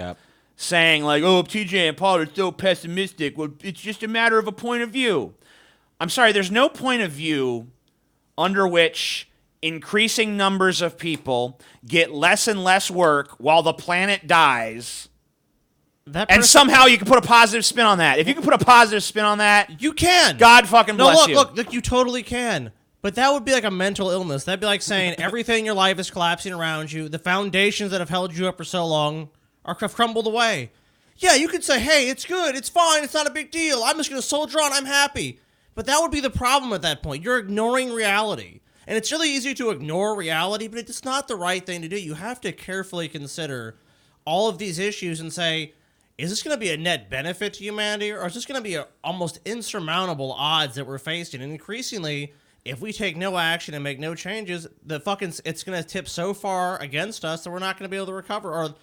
saying like, oh, TJ and Paul are so pessimistic. Well, it's just a matter of a point of view. I'm sorry, there's no point of view under which increasing numbers of people get less and less work while the planet dies. And somehow you can put a positive spin on that. If you can put a positive spin on that, you can. God fucking bless you. Look, you totally can. But that would be like a mental illness. That'd be like saying everything in your life is collapsing around you. The foundations that have held you up for so long have crumbled away. Yeah, you could say, hey, it's good, it's fine, it's not a big deal. I'm just going to soldier on, I'm happy. But that would be the problem at that point. You're ignoring reality. And it's really easy to ignore reality, but it's not the right thing to do. You have to carefully consider all of these issues and say, is this going to be a net benefit to humanity, or is this going to be almost insurmountable odds that we're facing? And increasingly, if we take no action and make no changes, it's going to tip so far against us that we're not going to be able to recover. Or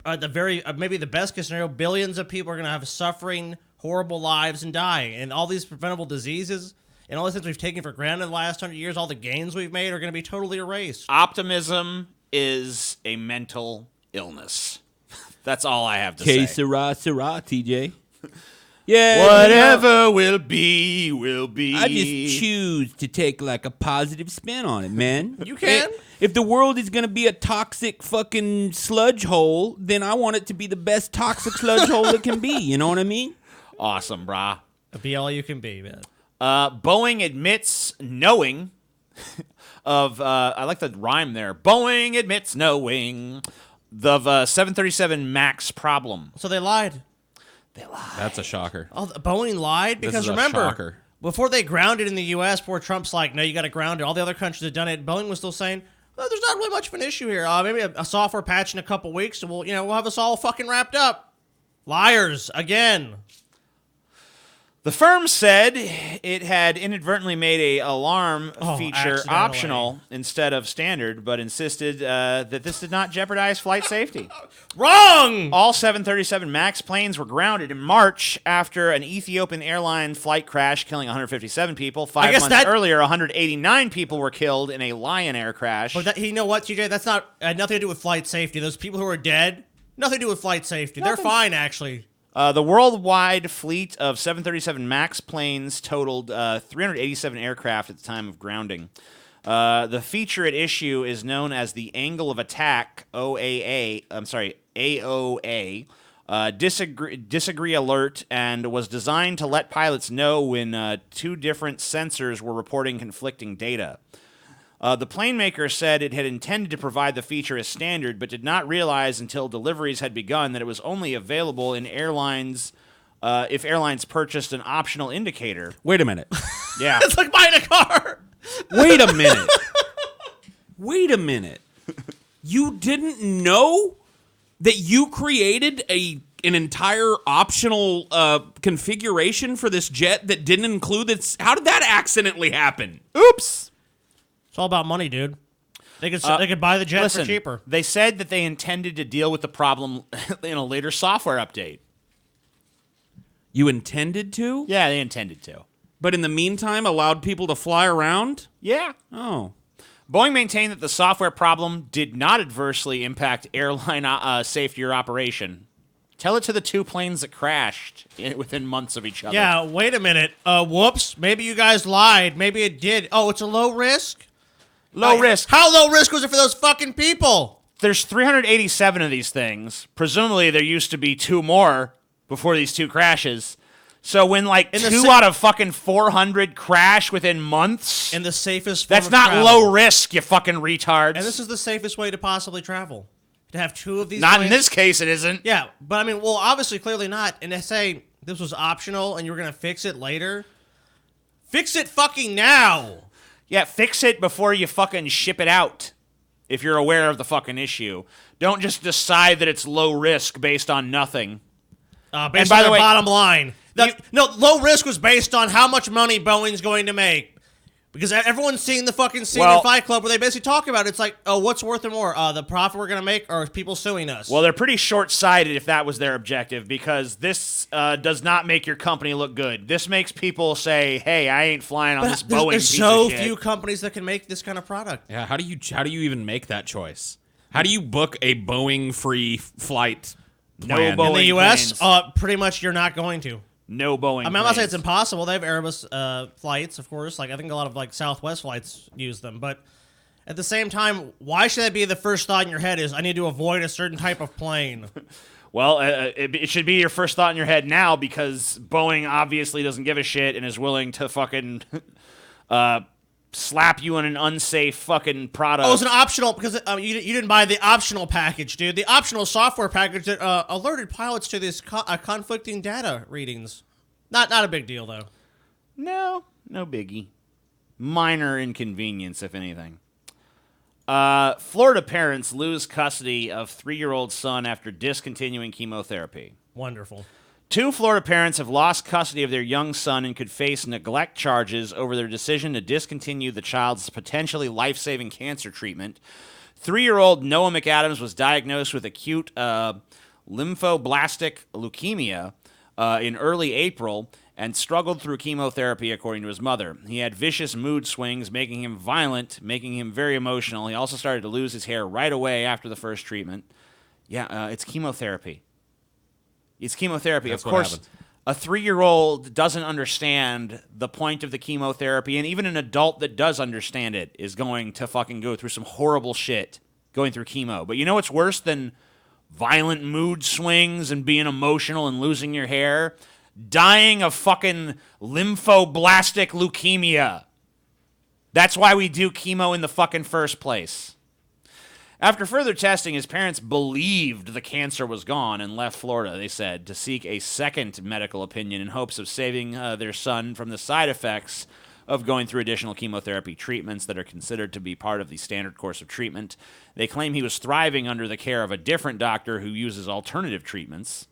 at the maybe the best case scenario, billions of people are going to have suffering, horrible lives and die. And all these preventable diseases and all the things we've taken for granted the last 100 years, all the gains we've made are going to be totally erased. Optimism is a mental illness. That's all I have to say. Syrah, TJ. Yeah. Whatever will be, will be. I just choose to take like a positive spin on it, man. You can. If the world is going to be a toxic fucking sludge hole, then I want it to be the best toxic sludge hole it can be. You know what I mean? Awesome, brah. Be all you can be, man. Boeing admits knowing of, I like the rhyme there. Boeing admits knowing the 737 MAX problem. So they lied. They lied. That's a shocker. Oh, Boeing lied? Because this is remember, a shocker. Before they grounded in the U.S., before Trump's like, no, you got to ground it. All the other countries had done it. Boeing was still saying, well, there's not really much of an issue here. Maybe a software patch in a couple weeks, and we'll have us all fucking wrapped up. Liars again. The firm said it had inadvertently made a alarm feature optional instead of standard, but insisted that this did not jeopardize flight safety. Wrong! All 737 MAX planes were grounded in March after an Ethiopian airline flight crash, killing 157 people. 5 months earlier, 189 people were killed in a Lion Air crash. But you know what, TJ? That's had nothing to do with flight safety. Those people who are dead, nothing to do with flight safety. They're fine, actually. The worldwide fleet of 737 MAX planes totaled 387 aircraft at the time of grounding. The feature at issue is known as the angle of attack, AOA, disagree alert, and was designed to let pilots know when two different sensors were reporting conflicting data. The plane maker said it had intended to provide the feature as standard, but did not realize until deliveries had begun that it was only available in airlines if airlines purchased an optional indicator. Wait a minute. Yeah. It's like buying a car. Wait a minute. Wait a minute. You didn't know that you created an entire optional configuration for this jet that didn't include this? How did that accidentally happen? Oops. It's all about money, dude. They could buy the jet for cheaper. They said that they intended to deal with the problem in a later software update. You intended to? Yeah, they intended to. But in the meantime, allowed people to fly around? Yeah. Oh. Boeing maintained that the software problem did not adversely impact airline safety or operation. Tell it to the two planes that crashed within months of each other. Yeah, wait a minute. Whoops. Maybe you guys lied. Maybe it did. Oh, it's a low risk? Low risk. How low risk was it for those fucking people? There's 387 of these things. Presumably there used to be two more before these two crashes. So when two out of fucking 400 crash within months, in the safest form that's of not travel. low risk, you fucking retards. And this is the safest way to possibly travel. To have two of these Not planes. in this case, it isn't. Yeah, but I mean, well, obviously, clearly not. And they say this was optional and you were going to fix it later. Fix it fucking now. Yeah, fix it before you fucking ship it out. If you're aware of the fucking issue. Don't just decide that it's low risk based on nothing. Based on the bottom line. No, low risk was based on how much money Boeing's going to make. Because everyone's seeing the fucking scene in Fight Club where they basically talk about it. It's like, oh, what's worth it more? The profit we're going to make or people suing us? Well, they're pretty short-sighted if that was their objective, because this does not make your company look good. This makes people say, hey, I ain't flying on this Boeing There's piece so of shit. few companies that can make this kind of product. Yeah, how do you even make that choice? How do you book a Boeing-free flight plan? In the U.S., pretty much you're not going to. No Boeing I mean, I'm not saying it's impossible. They have Airbus flights, of course. I think a lot of Southwest flights use them. But at the same time, why should that be the first thought in your head is, I need to avoid a certain type of plane? Well, it should be your first thought in your head now, because Boeing obviously doesn't give a shit and is willing to fucking slap you on an unsafe fucking product. Oh, it's an optional, because you didn't buy the optional package, dude. The optional software package that alerted pilots to this conflicting data readings. Not a big deal, though. No biggie. Minor inconvenience, if anything. Florida parents lose custody of 3-year-old son after discontinuing chemotherapy. Wonderful. 2 Florida parents have lost custody of their young son and could face neglect charges over their decision to discontinue the child's potentially life-saving cancer treatment. 3-year-old Noah McAdams was diagnosed with acute lymphoblastic leukemia in early April and struggled through chemotherapy, according to his mother. He had vicious mood swings, making him violent, making him very emotional. He also started to lose his hair right away after the first treatment. Yeah, it's chemotherapy. It's chemotherapy. That's of course, what a 3-year-old doesn't understand the point of the chemotherapy, and even an adult that does understand it is going to fucking go through some horrible shit going through chemo. But you know what's worse than violent mood swings and being emotional and losing your hair? Dying of fucking lymphoblastic leukemia. That's why we do chemo in the fucking first place. After further testing, his parents believed the cancer was gone and left Florida, they said, to seek a second medical opinion in hopes of saving their son from the side effects of going through additional chemotherapy treatments that are considered to be part of the standard course of treatment. They claim he was thriving under the care of a different doctor who uses alternative treatments.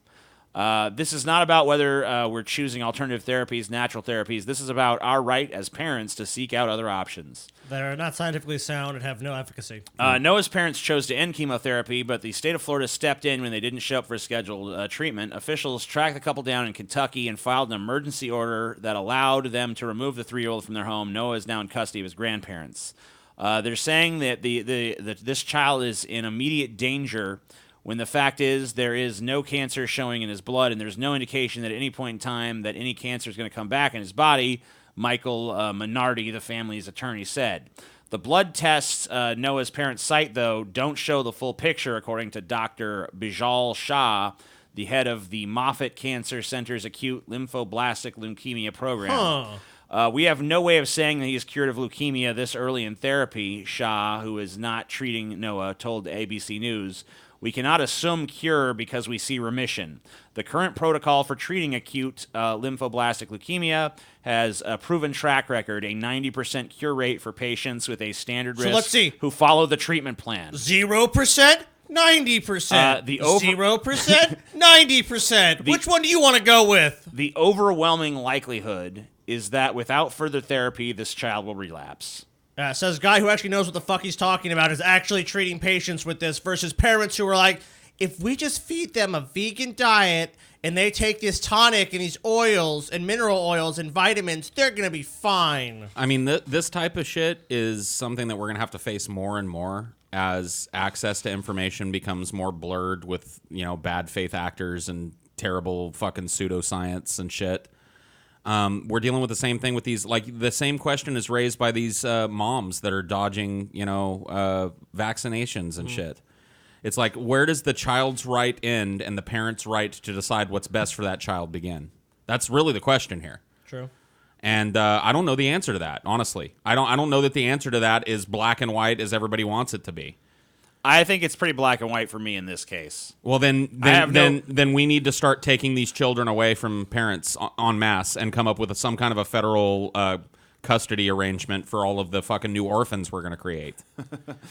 This is not about whether we're choosing alternative therapies, natural therapies. This is about our right as parents to seek out other options. That are not scientifically sound and have no efficacy. Noah's parents chose to end chemotherapy, but the state of Florida stepped in when they didn't show up for scheduled treatment. Officials tracked the couple down in Kentucky and filed an emergency order that allowed them to remove the 3-year-old from their home. Noah is now in custody of his grandparents. They're saying that that this child is in immediate danger when the fact is there is no cancer showing in his blood and there's no indication that at any point in time that any cancer is going to come back in his body, Michael Minardi, the family's attorney, said. The blood tests Noah's parents cite, though, don't show the full picture, according to Dr. Bijal Shah, the head of the Moffitt Cancer Center's acute lymphoblastic leukemia program. We have no way of saying that he is cured of leukemia this early in therapy, Shah, who is not treating Noah, told ABC News. We cannot assume cure because we see remission. The current protocol for treating acute lymphoblastic leukemia has a proven track record, a 90% cure rate for patients with a standard risk let's see. who follow the treatment plan. 0%? 90%. 0%? 90%. Which one do you want to go with? The overwhelming likelihood is that without further therapy, this child will relapse. Says guy who actually knows what the fuck he's talking about is actually treating patients with this versus parents who are like, if we just feed them a vegan diet and they take this tonic and these oils and mineral oils and vitamins, they're going to be fine. I mean, this type of shit is something that we're going to have to face more and more as access to information becomes more blurred with, bad faith actors and terrible fucking pseudoscience and shit. We're dealing with the same thing with these, like the same question is raised by these moms that are dodging, vaccinations and shit. It's like, where does the child's right end and the parent's right to decide what's best for that child begin? That's really the question here. True. And I don't know the answer to that, honestly. I don't know that the answer to that is black and white as everybody wants it to be. I think it's pretty black and white for me in this case. Well, then we need to start taking these children away from parents en masse and come up with some kind of a federal custody arrangement for all of the fucking new orphans we're going to create.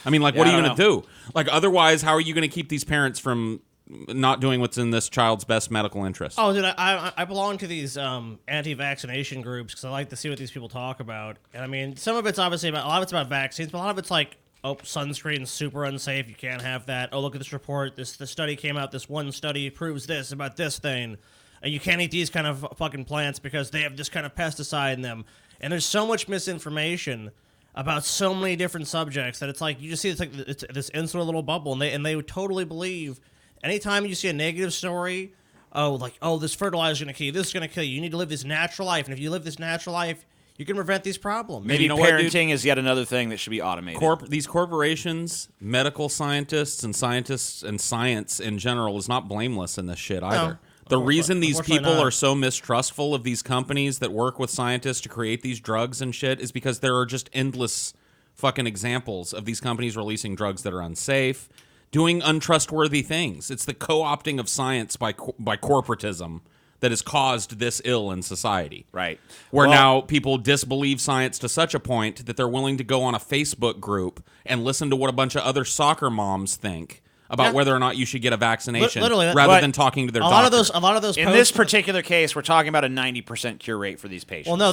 I mean, what are you going to do? Like, otherwise, how are you going to keep these parents from not doing what's in this child's best medical interest? Oh, dude, I belong to these anti-vaccination groups because I like to see what these people talk about. And I mean, some of it's obviously a lot of it's about vaccines, but a lot of it's like, oh, sunscreen's super unsafe. You can't have that. Oh, look at this report. The study came out. This one study proves this about this thing. And you can't eat these kind of fucking plants because they have this kind of pesticide in them. And there's so much misinformation about so many different subjects that it's like you just see it's this insular little bubble, and they would totally believe. Anytime you see a negative story, this fertilizer is going to kill you. This is going to kill you. You need to live this natural life, and if you live this natural life, you can prevent these problems. Maybe parenting is yet another thing that should be automated. These corporations, medical scientists and science in general is not blameless in this shit either. The reason these people are so mistrustful of these companies that work with scientists to create these drugs and shit is because there are just endless fucking examples of these companies releasing drugs that are unsafe, doing untrustworthy things. It's the co-opting of science by corporatism that has caused this ill in society. Right. Where now people disbelieve science to such a point that they're willing to go on a Facebook group and listen to what a bunch of other soccer moms think about whether or not you should get a vaccination rather than talking to their doctor. A lot of those in posts, this particular case, we're talking about a 90% cure rate for these patients. Well, no,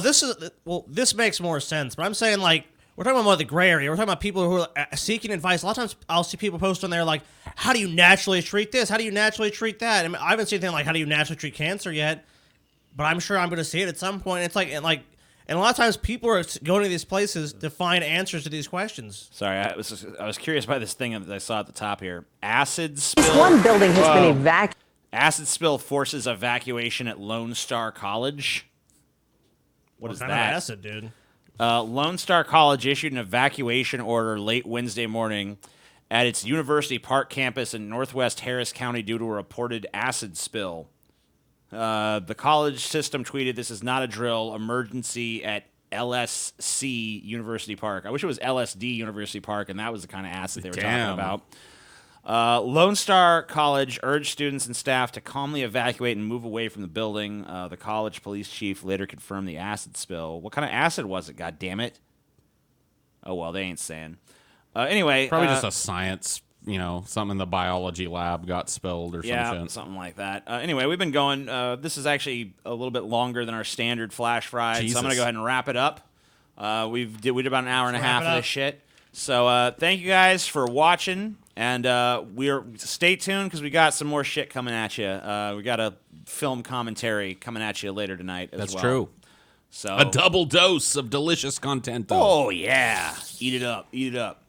this makes more sense, but I'm saying we're talking about the gray area. We're talking about people who are seeking advice. A lot of times I'll see people post on there like, how do you naturally treat this? How do you naturally treat that? I mean, I haven't seen anything like, how do you naturally treat cancer yet? But I'm sure I'm going to see it at some point. It's like, and a lot of times people are going to these places to find answers to these questions. Sorry, I was curious by this thing that I saw at the top here. Acid spill. One building has been evacuated. Acid spill forces evacuation at Lone Star College. What is kind that? Of acid, dude? Lone Star College issued an evacuation order late Wednesday morning at its University Park campus in northwest Harris County due to a reported acid spill. The college system tweeted, "This is not a drill. Emergency at LSC University Park. I wish it was LSD University Park, and that was the kind of acid they were Damn. talking about. Lone Star College urged students and staff to calmly evacuate and move away from the building. The college police chief later confirmed the acid spill. What kind of acid was it, God damn it? Oh, well, they ain't saying. Anyway. Probably just a science, something in the biology lab got spilled or some shit. Something like that. Anyway, we've been going. This is actually a little bit longer than our standard flash fried, so I'm going to go ahead and wrap it up. We did about an hour and a half of this shit. So thank you guys for watching, and stay tuned because we got some more shit coming at you. We got a film commentary coming at you later tonight as well. That's true. So a double dose of delicious content, though. Oh, yeah. Eat it up. Eat it up.